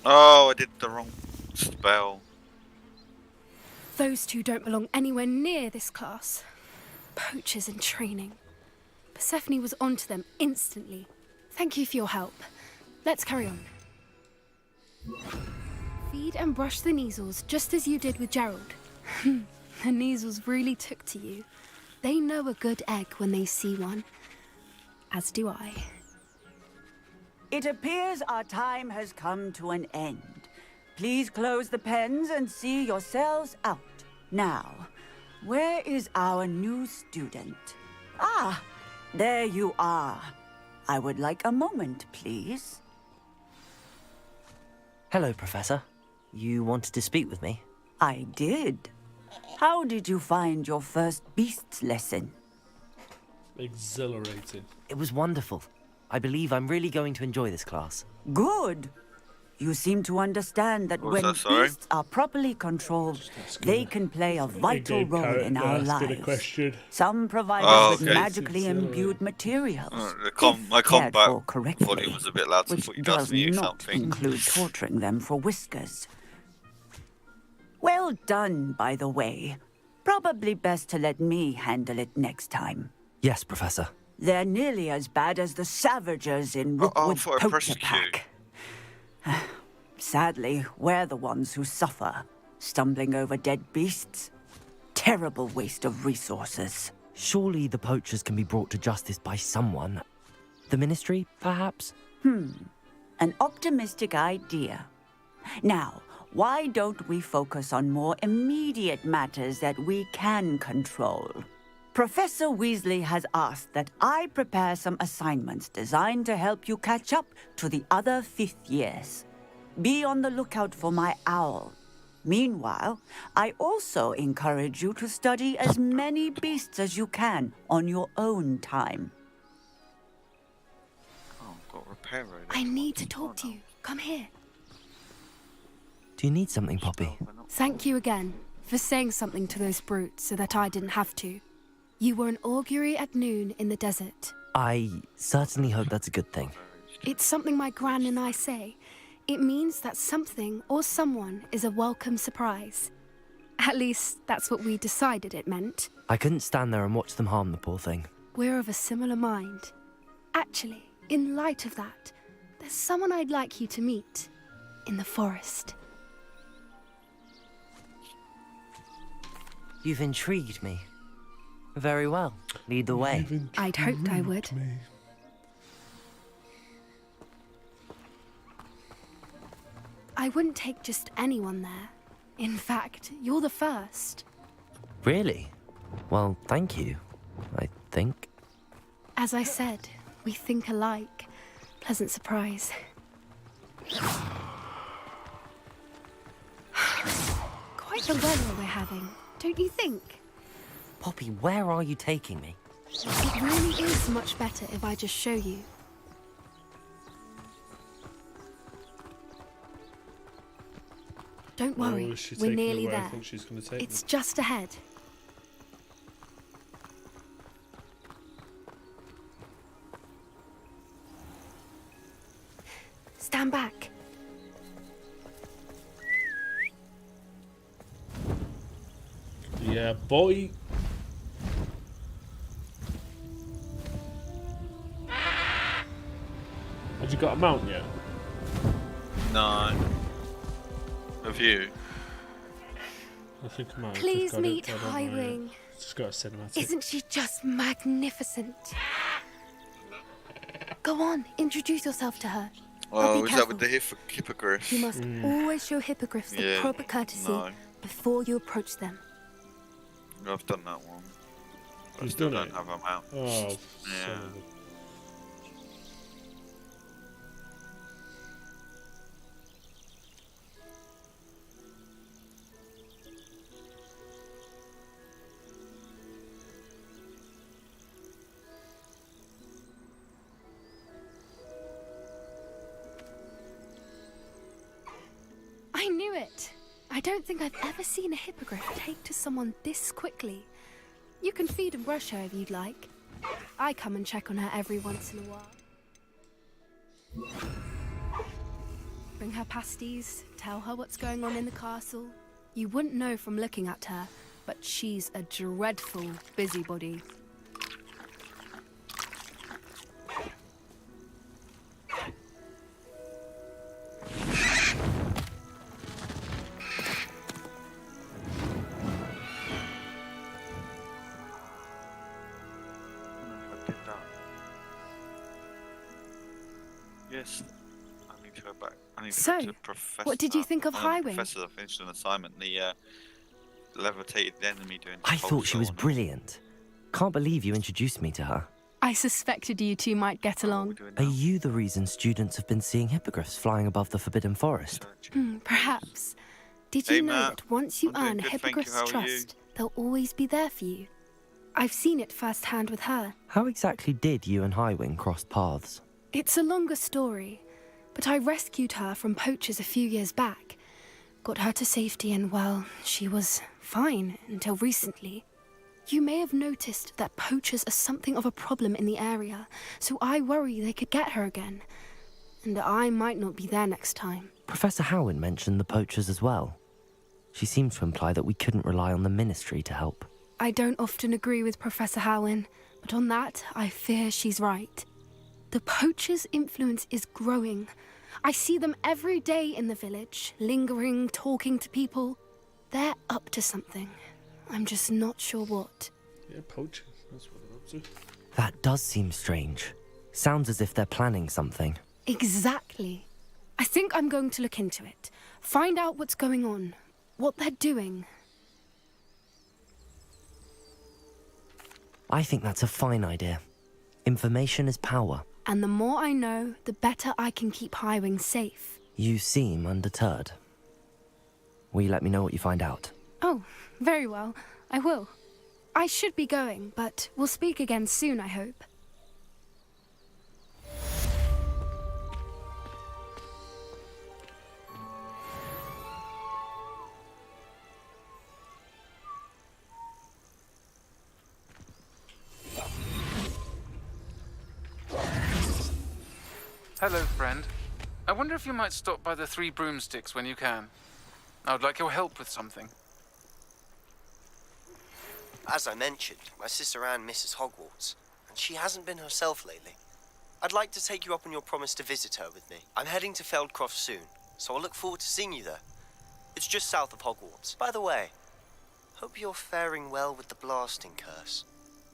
Oh, I did the wrong spell. Those two don't belong anywhere near this class. Poachers in training. Persephone was onto them instantly. Thank you for your help. Let's carry on. Feed and brush the Neasels just as you did with Gerald. The Neasels really took to you. They know a good egg when they see one. As do I. It appears our time has come to an end. Please close the pens and see yourselves out. Now, where is our new student? Ah, there you are. I would like a moment, please. Hello, Professor. You wanted to speak with me? I did. How did you find your first beasts lesson? Exhilarating. It was wonderful. I believe I'm really going to enjoy this class. Good. You seem to understand that when beasts are properly controlled, they can play a vital role in our lives. Some provide us with magically imbued materials. My combat correctly, volume was a bit loud, so I thought you guys knew something. Include torturing them for whiskers. Well done, by the way. Probably best to let me handle it next time. Yes, Professor. They're nearly as bad as the Savagers in Rookwood's Poacher Pack. Sadly, we're the ones who suffer, stumbling over dead beasts. Terrible waste of resources. Surely the poachers can be brought to justice by someone. The Ministry, perhaps? An optimistic idea. Now, why don't we focus on more immediate matters that we can control? Professor Weasley has asked that I prepare some assignments designed to help you catch up to the other 5th years. Be on the lookout for my owl. Meanwhile, I also encourage you to study as many beasts as you can on your own time. Oh, I've got repair road. I need to talk to you. Come here. Do you need something, Poppy? Thank you again for saying something to those brutes so that I didn't have to. You were an augury at noon in the desert. I certainly hope that's a good thing. It's something my gran and I say. It means that something or someone is a welcome surprise. At least, that's what we decided it meant. I couldn't stand there and watch them harm the poor thing. We're of a similar mind. Actually, in light of that, there's someone I'd like you to meet in the forest. You've intrigued me. Very well. Lead the way. I'd hoped I would. I wouldn't take just anyone there. In fact, you're the first. Really? Well, thank you, I think. As I said, we think alike. Pleasant surprise. Quite the weather we're having, don't you think? Poppy, where are you taking me? It really is much better if I just show you. Don't worry, we're nearly there. I think she's going to take It's just ahead. Stand back. Yeah, boy. Have you got a mount yet? No. Have you? I think I might. Please meet Highwing. Just got a cinematic. Isn't she just magnificent? Go on, introduce yourself to her. Oh, is that with the hippogriff? You must always show hippogriffs the proper courtesy before you approach them. I've done that one. I You've still done don't have them out. Oh, yeah. I knew it. I don't think I've ever seen a hippogriff take to someone this quickly. You can feed and brush her if you'd like. I come and check on her every once in a while. Bring her pasties, tell her what's going on in the castle. You wouldn't know from looking at her, but she's a dreadful busybody. Yes, I need to go back. I need to So, go to Professor. what did you think of Highwing? Professor, I finished an assignment. The levitated enemy doing. I thought she was brilliant. Can't believe you introduced me to her. I suspected you two might get along. Are you the reason students have been seeing hippogriffs flying above the Forbidden Forest? Perhaps. Did you know Matt. that once you I'm doing earn a good, thank you. hippogriff's How are you? trust, they'll always be there for you? I've seen it firsthand with her. How exactly did you and Highwing cross paths? It's a longer story, but I rescued her from poachers a few years back. Got her to safety and, well, she was fine until recently. You may have noticed that poachers are something of a problem in the area, so I worry they could get her again. And I might not be there next time. Professor Howin mentioned the poachers as well. She seemed to imply that we couldn't rely on the Ministry to help. I don't often agree with Professor Howin, but on that, I fear she's right. The poachers' influence is growing. I see them every day in the village, lingering, talking to people. They're up to something. I'm just not sure what. Yeah, poaching. That's what they're up to. That does seem strange. Sounds as if they're planning something. Exactly. I think I'm going to look into it. Find out what's going on. What they're doing. I think that's a fine idea. Information is power. And the more I know, the better I can keep Highwing safe. You seem undeterred. Will you let me know what you find out? Oh, very well. I will. I should be going, but we'll speak again soon, I hope. Hello, friend. I wonder if you might stop by the Three Broomsticks when you can. I would like your help with something. As I mentioned, my sister Anne misses Hogwarts, and she hasn't been herself lately. I'd like to take you up on your promise to visit her with me. I'm heading to Feldcroft soon, so I'll look forward to seeing you there. It's just south of Hogwarts. By the way, hope you're faring well with the blasting curse.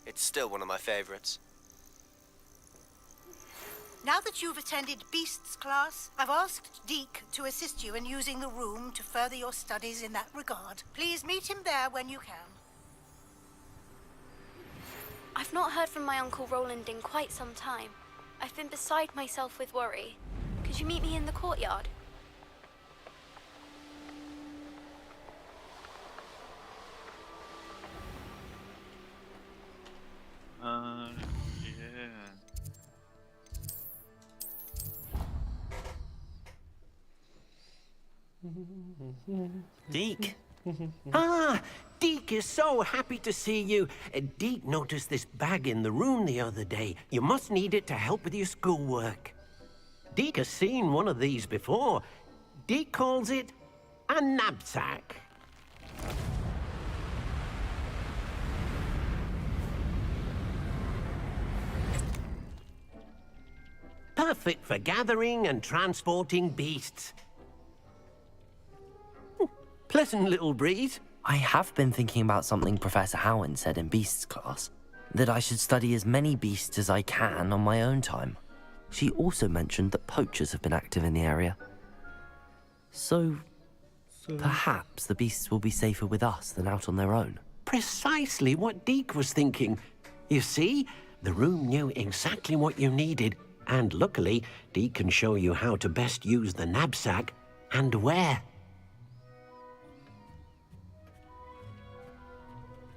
It's still one of my favorites. Now that you've attended Beasts class, I've asked Deke to assist you in using the room to further your studies in that regard. Please meet him there when you can. I've not heard from my Uncle Roland in quite some time. I've been beside myself with worry. Could you meet me in the courtyard? Yeah. Deke? Ah, Deke is so happy to see you. Deke noticed this bag in the room the other day. You must need it to help with your schoolwork. Deke has seen one of these before. Deke calls it a knapsack. Perfect for gathering and transporting beasts. Pleasant little breeze. I have been thinking about something Professor Howin said in Beasts class, that I should study as many beasts as I can on my own time. She also mentioned that poachers have been active in the area. So perhaps the beasts will be safer with us than out on their own. Precisely what Deke was thinking. You see, the room knew exactly what you needed, and luckily, Deke can show you how to best use the knapsack and where.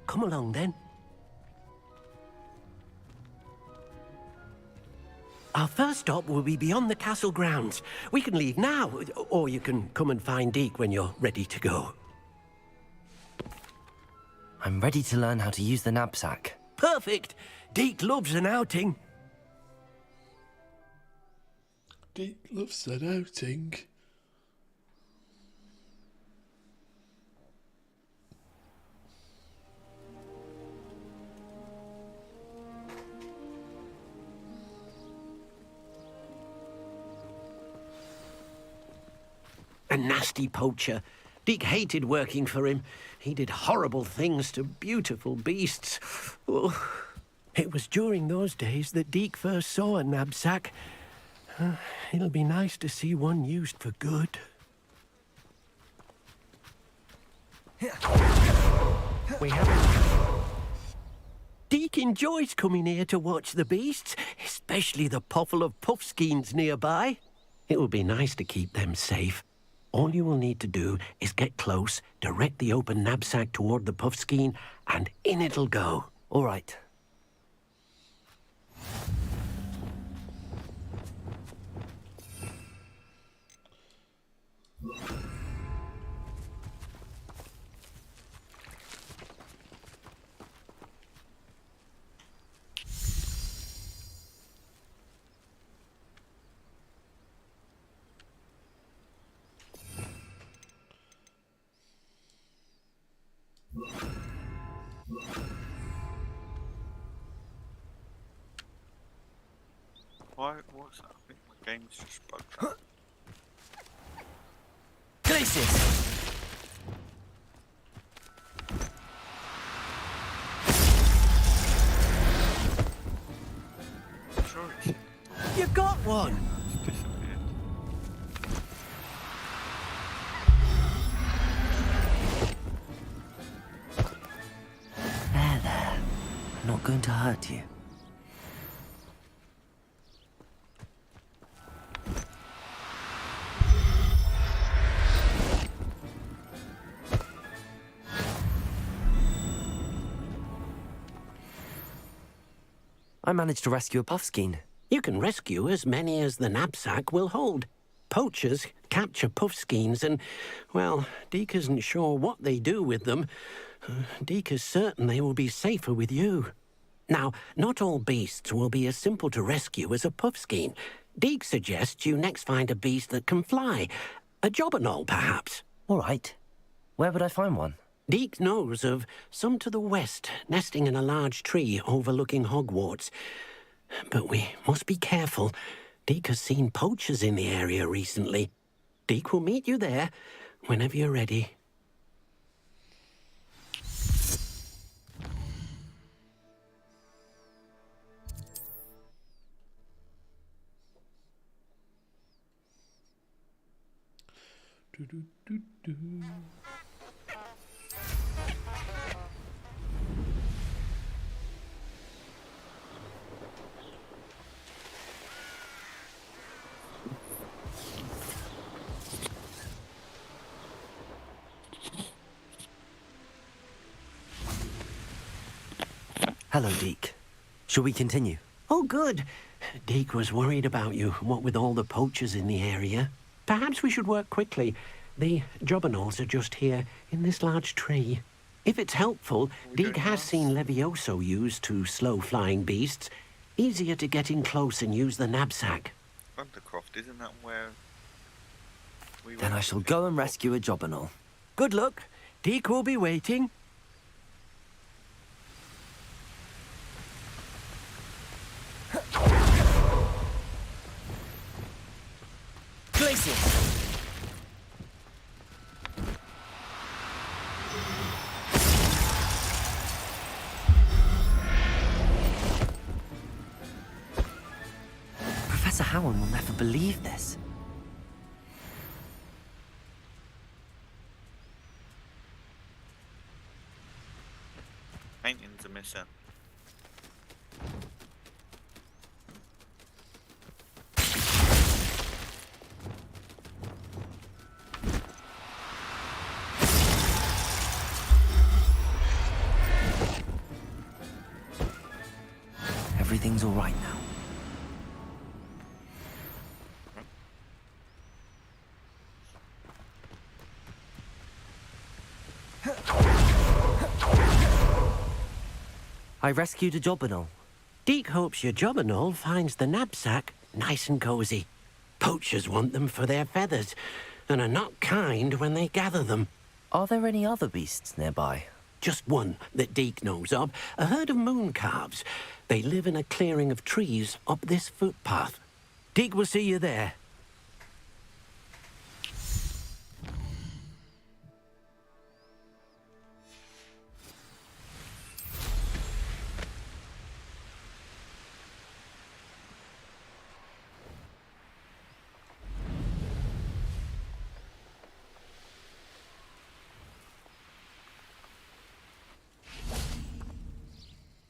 Come along, then. Our first stop will be beyond the castle grounds. We can leave now, or you can come and find Deke when you're ready to go. I'm ready to learn how to use the knapsack. Perfect! Deke loves an outing. Deke loves an outing. A nasty poacher. Deke hated working for him. He did horrible things to beautiful beasts. Oh, it was during those days that Deke first saw a knapsack. It'll be nice to see one used for good. We haven't... Deke enjoys coming here to watch the beasts, especially the potful of puffskeins nearby. It will be nice to keep them safe. All you will need to do is get close, direct the open knapsack toward the puffskein, and in it'll go. All right. What's that? I think my game's just bugged. Glacis! Sure. You got one! It's disappeared. There. I'm not going to hurt you. I managed to rescue a puffskein. You can rescue as many as the knapsack will hold. Poachers capture puffskeins and, well, Deke isn't sure what they do with them. Deke is certain they will be safer with you. Now, not all beasts will be as simple to rescue as a puffskein. Deke suggests you next find a beast that can fly. A jobberknoll, perhaps. All right. Where would I find one? Deke knows of some to the west, nesting in a large tree overlooking Hogwarts. but we must be careful. Deke has seen poachers in the area recently. Deke will meet you there whenever you're ready. Hello, Deke. Shall we continue? Oh, good. Deke was worried about you, what with all the poachers in the area. Perhaps we should work quickly. The jobberknolls are just here, in this large tree. If it's helpful, Deke has seen Levioso used to slow flying beasts. Easier to get in close and use the knapsack. Undercroft, isn't that where we Then I shall go and rescue a jobberknoll. Good luck. Deke will be waiting. Glacius! Professor Howen will never believe this. Paintings are missing. Everything's all right now. I rescued a jobberknoll. Deke hopes your jobberknoll finds the knapsack nice and cozy. Poachers want them for their feathers, and are not kind when they gather them. Are there any other beasts nearby? Just one that Deke knows of, a herd of moon calves. They live in a clearing of trees up this footpath. Deke will see you there.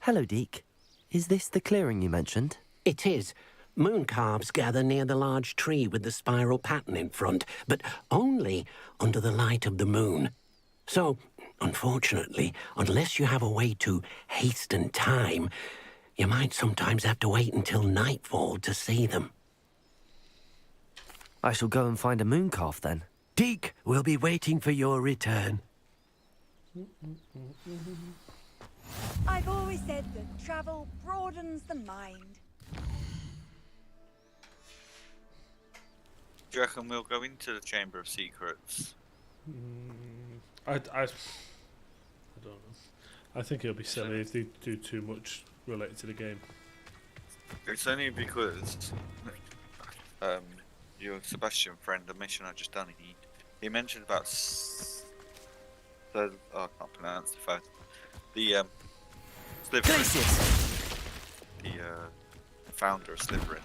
Hello, Deke. Is this the clearing you mentioned? It is. Moon calves gather near the large tree with the spiral pattern in front, but only under the light of the moon. So, unfortunately, unless you have a way to hasten time, you might sometimes have to wait until nightfall to see them. I shall go and find a moon calf then. Deke will be waiting for your return. I've always said that travel broadens the mind. Do you reckon we'll go into the Chamber of Secrets? I don't know. I think it'll be silly if they do too much related to the game. It's only because your Sebastian friend, the mission I just done, he mentioned about I can't pronounce the first. The Slytherin. The founder of Slytherin.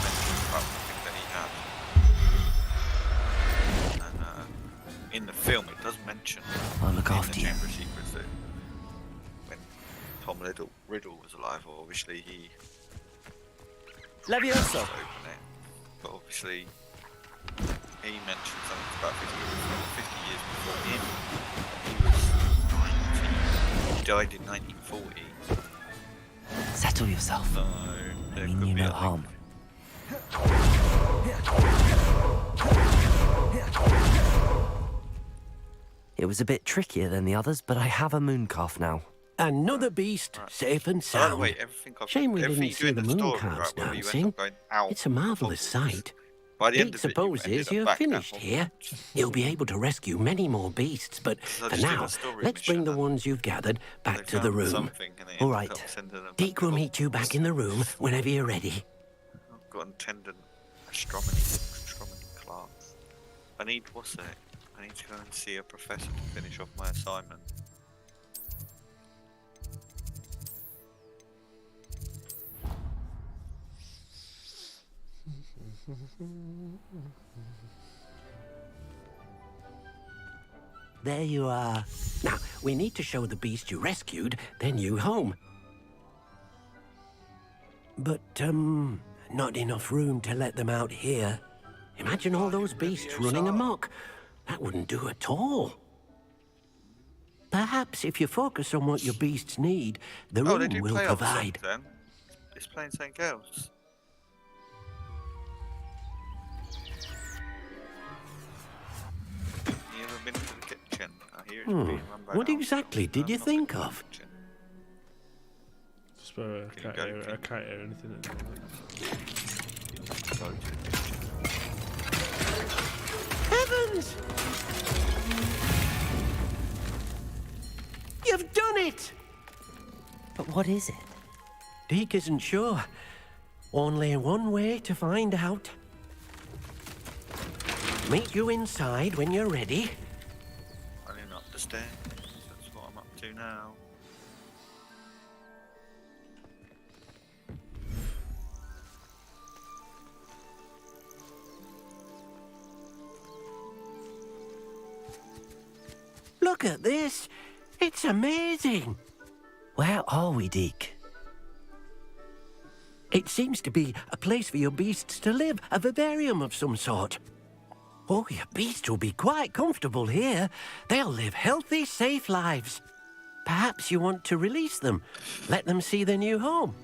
Mentioned that he had. And in the film, it does mention I'll look after in the you. Chamber of Secrets that when Tom Riddle was alive, obviously he Levioso. open it, but obviously he mentioned something about 50 years before him. He was 90. He died in 1940. Settle yourself. So I mean you no harm. It was a bit trickier than the others, but I have a moon calf now. Another beast, safe and sound. By the way, Shame we didn't see the moon calves right, dancing. It's a marvellous sight. By the end Deke of it, supposes you're finished here. You'll be able to rescue many more beasts, but for now, let's bring the ones you've gathered back to the room. All right. Deke will meet you back in the room whenever you're ready. I've got an attendant astronomy class. I need, what's it? I need to go and see a professor to finish off my assignment. There you are. Now, we need to show the beast you rescued their new home. But, not enough room to let them out here. Imagine all those beasts running amok. That wouldn't do at all. Perhaps if you focus on what your beasts need, the room will provide. Then. It's playing something else. You ever been to the kitchen? I hear it's being run by What exactly did you think of? I can't hear anything. Heavens! You've done it! But what is it? Deke isn't sure. Only one way to find out. Meet you inside when you're ready. Running up the stairs. That's what I'm up to now. Look at this. It's amazing. Where are we, Deke? It seems to be a place for your beasts to live, a vivarium of some sort. Oh, your beasts will be quite comfortable here. They'll live healthy, safe lives. Perhaps you want to release them, let them see their new home.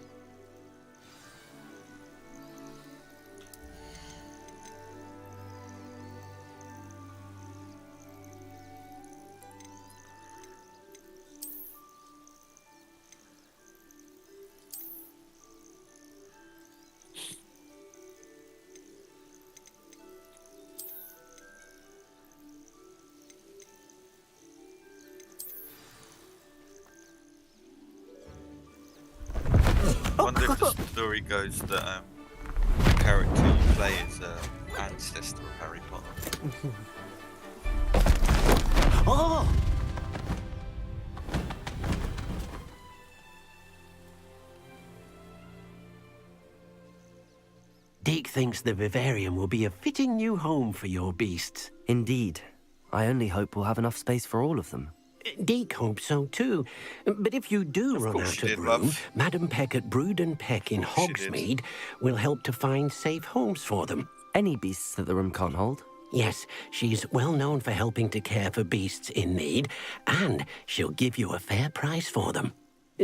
I wonder if the story goes that the character you play is an ancestor of Harry Potter. Oh! Deke thinks the vivarium will be a fitting new home for your beasts. Indeed. I only hope we'll have enough space for all of them. Deke hopes so too. But if you do run out of room, Madam Peck at Brood and Peck in Hogsmeade will help to find safe homes for them. Any beasts that the room can't hold? Yes, she's well known for helping to care for beasts in need, and she'll give you a fair price for them.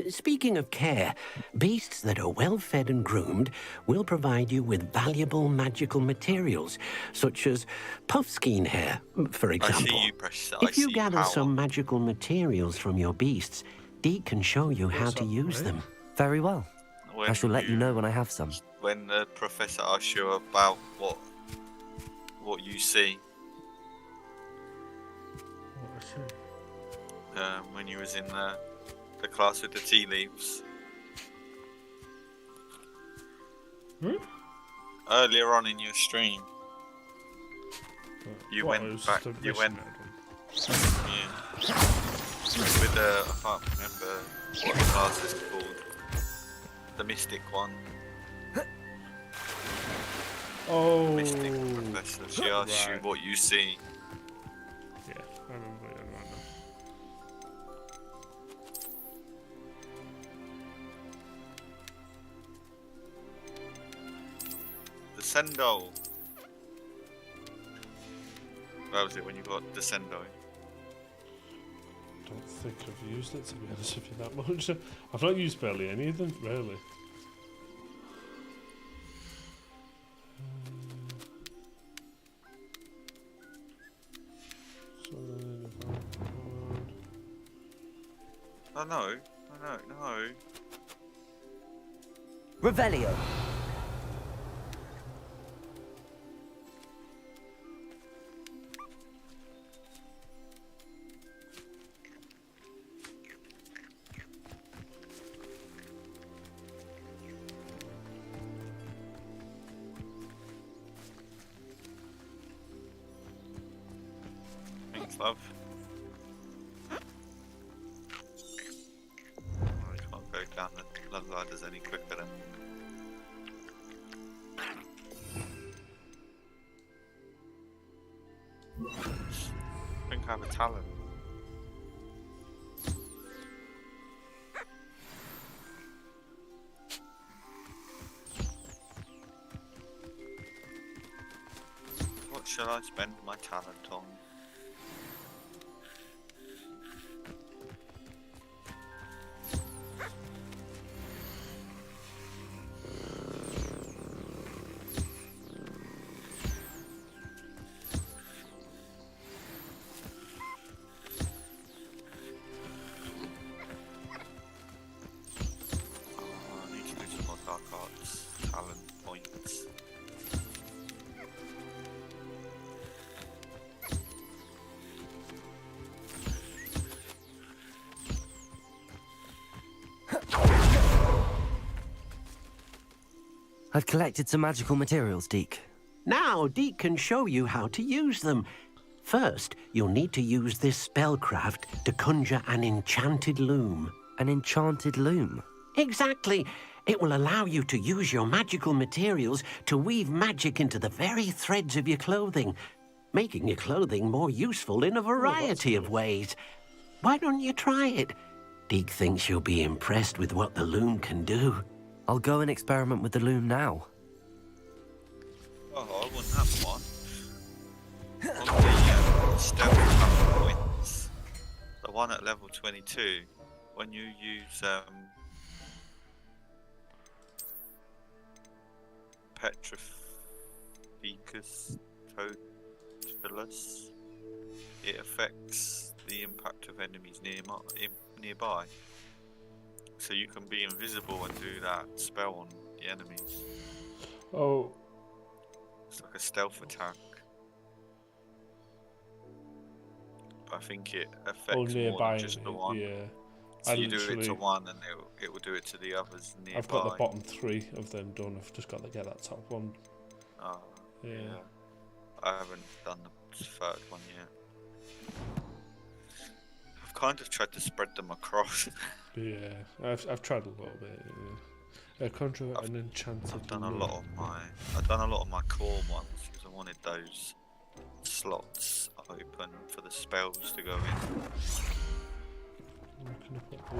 Speaking of care, beasts that are well fed and groomed will provide you with valuable magical materials, such as puffskein hair, for example. I see you, Precious. If you gather some magical materials from your beasts, Deke can show you how to use them. Very well. I shall let you know when I have some. When the professor asks you about what you see. When you was in the class with the tea leaves. Earlier on in your stream, you went back. You went. Yeah. With I can't remember what the class is called. The mystic one. Oh. Mystic professor. She asks you what you see. Yeah, I remember it right now. Descendo. That was it when you got Descendo. I don't think I've used it, to be honest with you, that much. I've not used barely any of them, really. Oh no, no. Revelio. above. I can't go down the ladders any quicker then. I think I have a talent. What shall I spend my talent on? I need to do some more dark arts talent points. I've collected some magical materials, Deke. Now, Deke can show you how to use them. First, you'll need to use this spellcraft to conjure an enchanted loom. An enchanted loom? Exactly. It will allow you to use your magical materials to weave magic into the very threads of your clothing, making your clothing more useful in a variety of ways. Why don't you try it? Deke thinks you'll be impressed with what the loom can do. I'll go and experiment with the loom now. Oh, I wouldn't have one. On the stealth points, the one at level 22, when you use Petrificus Totalus, it affects the impact of enemies nearby. So you can be invisible and do that spell on the enemies. Oh. It's like a stealth attack. But I think it affects more than just the one. Yeah. So you do it to one and it will do it to the others nearby. I've got the bottom 3 of them done. I've just got to get that top one. Oh, yeah. I haven't done the third one yet. I've kind of tried to spread them across. Yeah, I've tried a little bit. Yeah. Conjure an enchanted. I've done a lot of my core ones because I wanted those slots open for the spells to go in. Can I put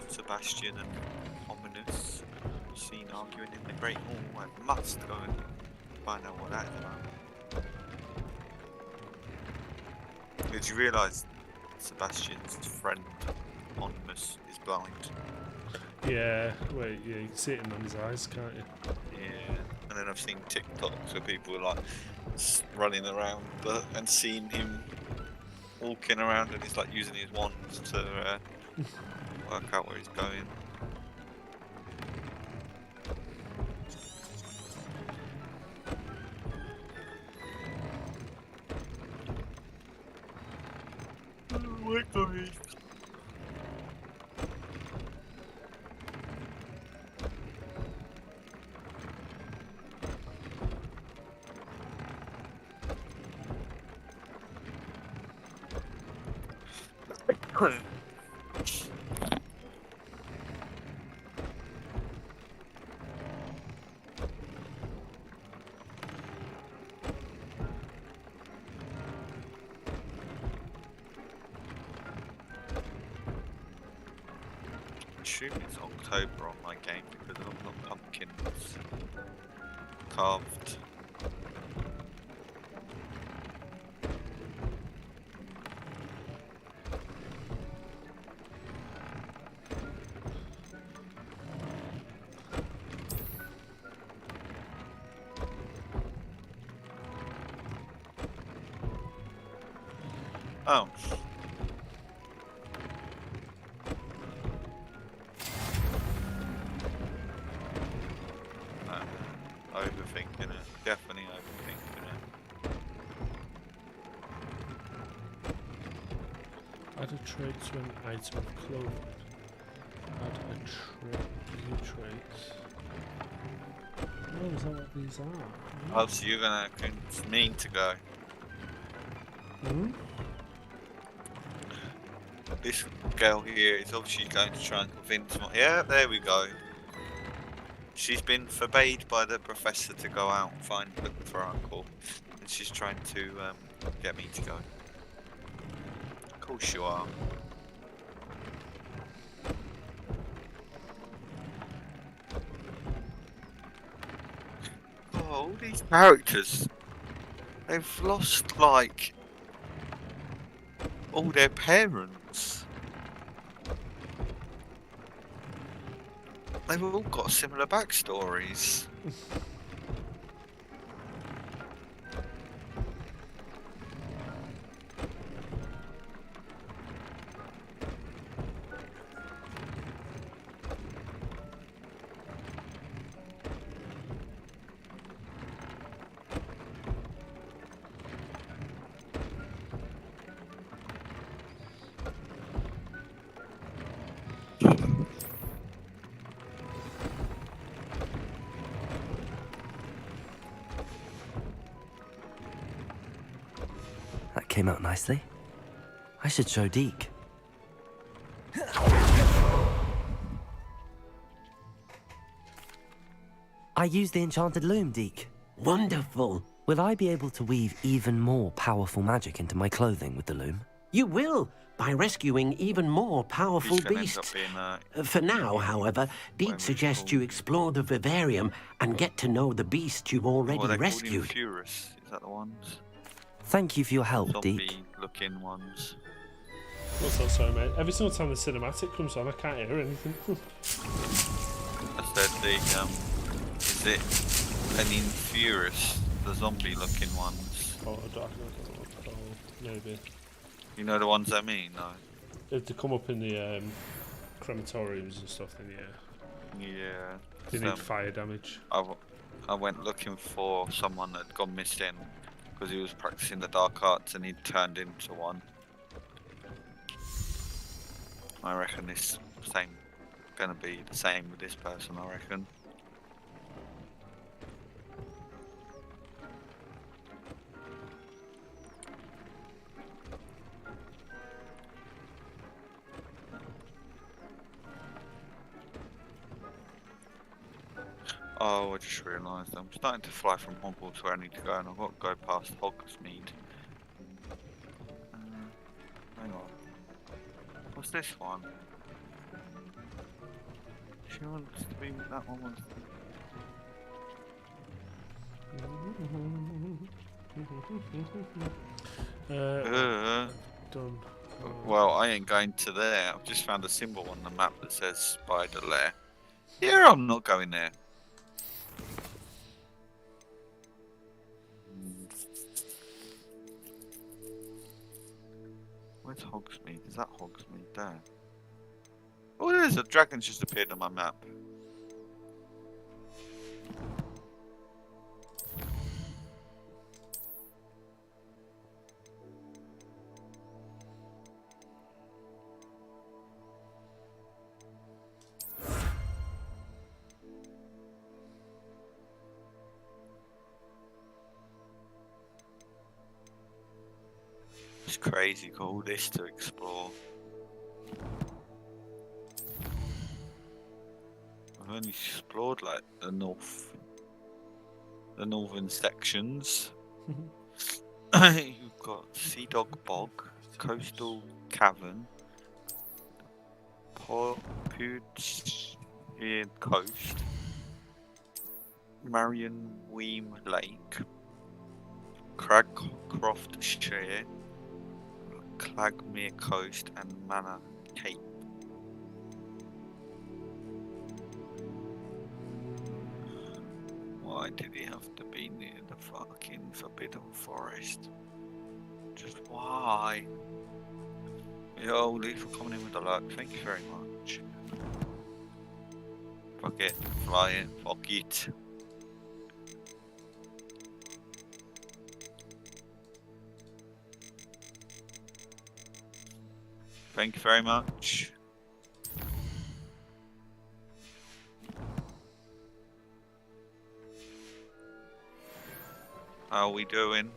Sebastian and Ominous seen arguing in the Great Hall. I must go and find out what that is about. Did you realise Sebastian's friend Ominous is blind? Yeah, wait, yeah, you can see it in his eyes, can't you? Yeah, and then I've seen TikToks where people are like running around and seeing him walking around and he's like using his wands to work out where he's going. Wait for me. I assume it's October on my game because I've got pumpkins carved. Oh. overthinking it. Definitely overthinking it. Add a trait to an item of clothing. Add a trait. New traits. Oh, is that what these are? Oh, so you're gonna convince me to go. Hmm? This girl here is obviously going to try and convince me. Yeah, there we go. She's been forbade by the professor to go out and look for her uncle. And she's trying to get me to go. Of course you are. Oh, all these characters, they've lost, like, all their parents. They've all got similar backstories. That came out nicely. I should show Deke. I used the enchanted loom, Deke. Wonderful. Will I be able to weave even more powerful magic into my clothing with the loom? You will, by rescuing even more powerful beasts. For now, however, Deke suggests you explore the vivarium and get to know the beasts you've already rescued. Furious. Is that the ones? Thank you for your help, Deke. Zombie-looking ones. What's that, sorry, mate? Every single time the cinematic comes on, I can't hear anything. I said the, is it any Furious, the zombie-looking ones? Oh, I don't know what they're called. Maybe. You know the ones I mean, no? If they come up in the crematoriums and stuff, then yeah. Yeah. They need fire damage. I went looking for someone that had gone missing because he was practicing the dark arts and he'd turned into one. I reckon this gonna be the same with this person, I reckon. Oh, I just realised I'm starting to fly from Hogwarts where I need to go, and I've got to go past Hogsmeade. Hang on. What's this one? She wants to be that one. Done. Well, I ain't going to there. I've just found a symbol on the map that says Spider Lair. Yeah, I'm not going there. Where's Hogsmeade? Is that Hogsmeade there? Oh, there's a dragon just appeared on my map. It's crazy, got all this to explore. I've only explored like the northern sections. You've got Sea Dog Bog, Coastal Cavern, Puget Coast, Marion Weem Lake, Cragcroft Shire, Clagmere Coast, and Manor Cape. Why did he have to be near the fucking Forbidden Forest? Just why? Yo, Lee, for coming in with the luck. Thank you very much. Fuck it, fly it, fuck it. Thank you very much. How are we doing?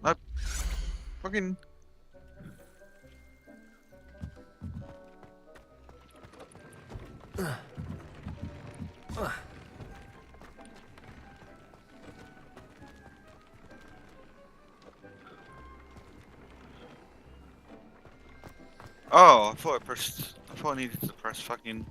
Nope. Fucking. Oh, I thought I needed to press fucking.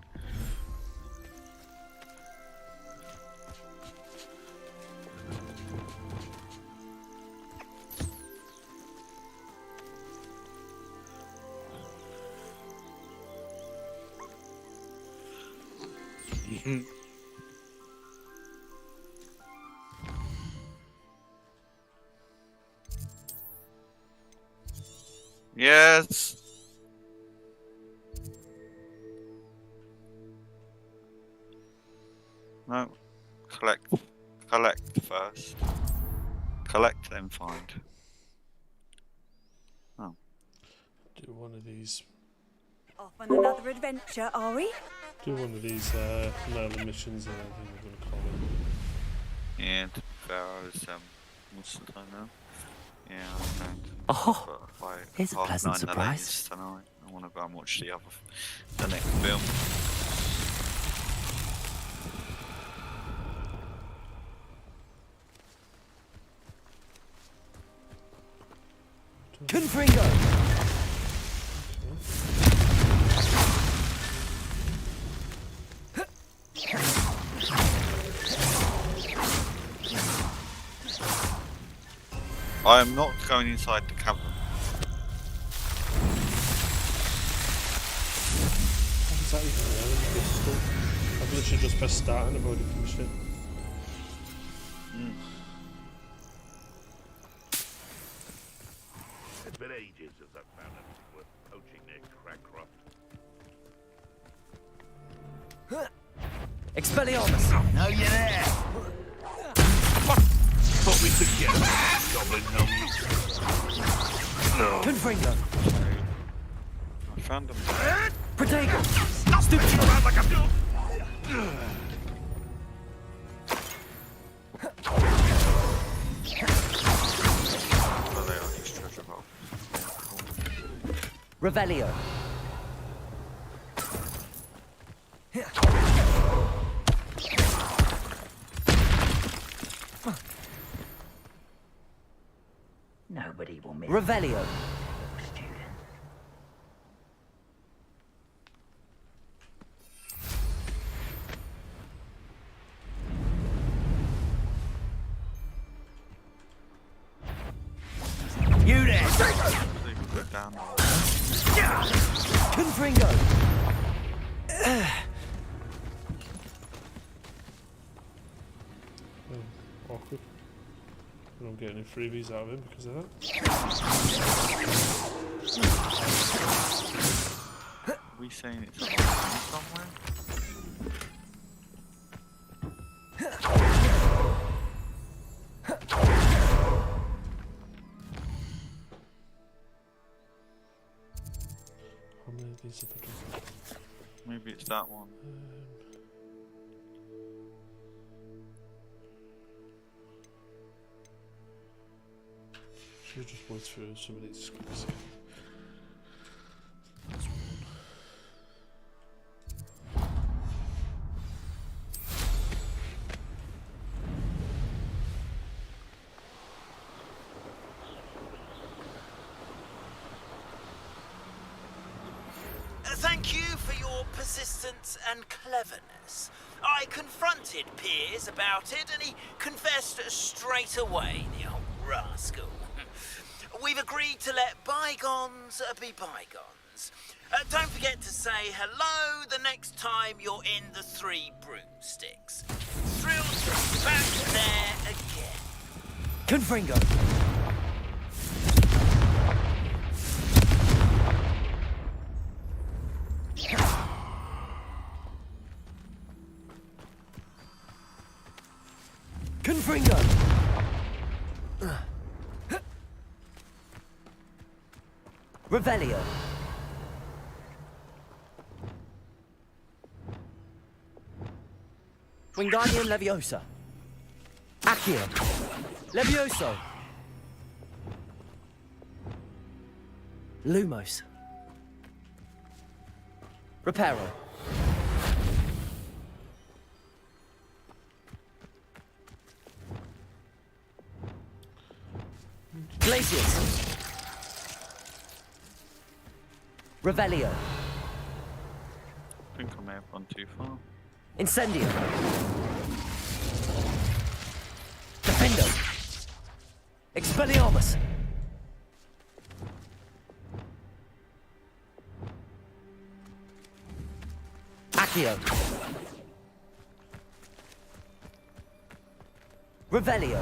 Yes. No. Collect first. Collect, then find. Oh. Do one of these. Off on another adventure, are we? Do one of these Merlin missions, I think we're going to call it. Yeah, to be fair, I was most of the time now. Yeah, I'm Oh, here's a pleasant surprise. Tonight. I want to go and watch the next film. Confringo! I am not going inside the cavern. What is that even? I've literally just pressed start and I've already finished it. It's been ages since I've found anything worth poaching near Crackcroft. Expelliarmus! No, you're there! Thought we could get goblin no. Confringo! I found them. Protego! Stop sticking around like a Oh, they are just treasure hole. Revelio! Nobody will miss Revelio! You there! Confringo! Awkward. I don't get any freebies out of him because of that. Are we saying it's somewhere? How many of these have I done? Maybe it's that one. Should have just went through some of these scripts. Thank you for your persistence and cleverness. I confronted Piers about it and he confessed straight away, the old rascal. we've agreed to let bygones be bygones. Don't forget to say hello the next time you're in the Three Broomsticks. Thrilled to be back there again. Confringo. Confringo. Revelio. Wingardium Leviosa. Accio. Levioso. Lumos. Reparo. Glacius. Revelio. I think I may have gone too far. Incendio. Defendo. Expelliarmus. Accio. Revelio.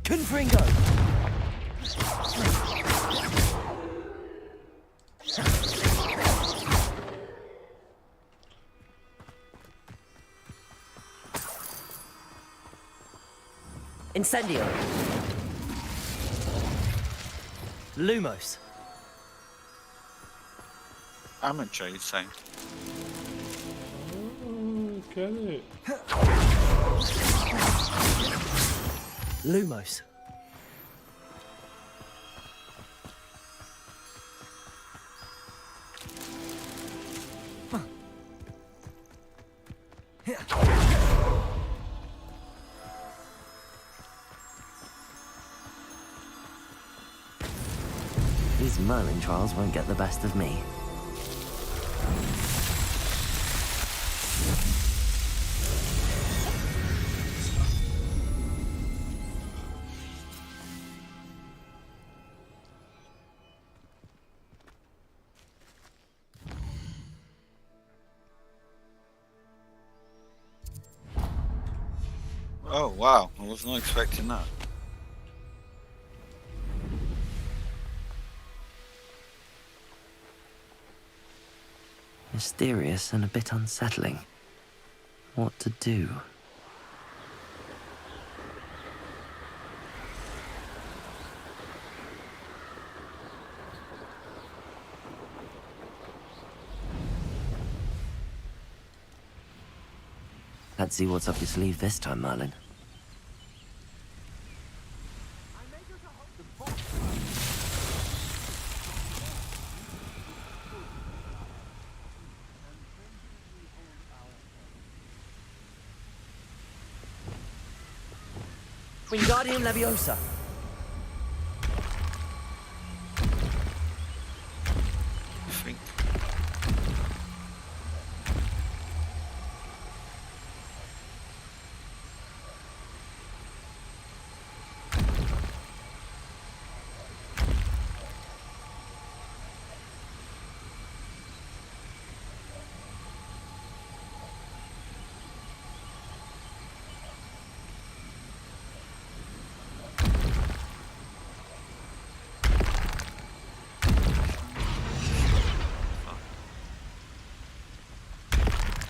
Confringo. Incendio. Lumos. Amateur, you say? Oh, get it. Lumos. These Merlin trials won't get the best of me. Oh wow, I was not expecting that. Mysterious and a bit unsettling. What to do? Let's see what's up your sleeve this time, Merlin. Wingardium Leviosa.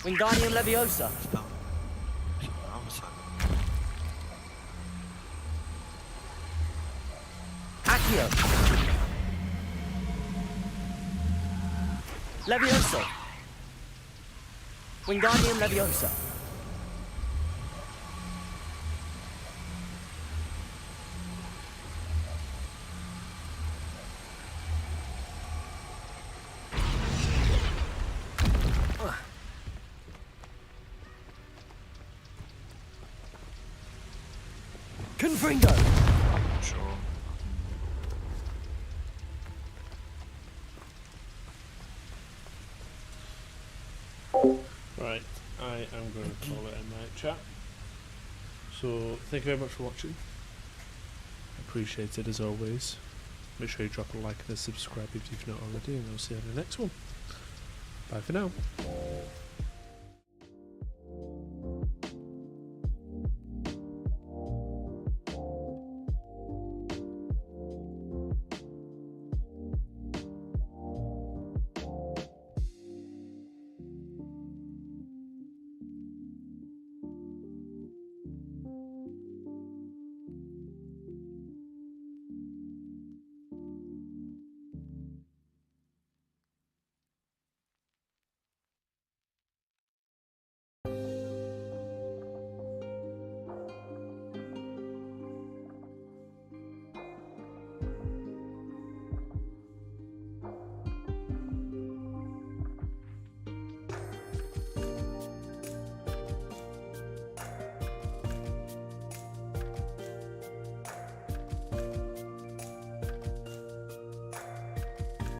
Wingardium Leviosa. Accio. Leviosa. Wingardium Leviosa. Confringo. Sure. Right, I am going to call it a night, chat. So, thank you very much for watching. Appreciate it as always. Make sure you drop a like and a subscribe if you've not already, and I'll see you in the next one. Bye for now.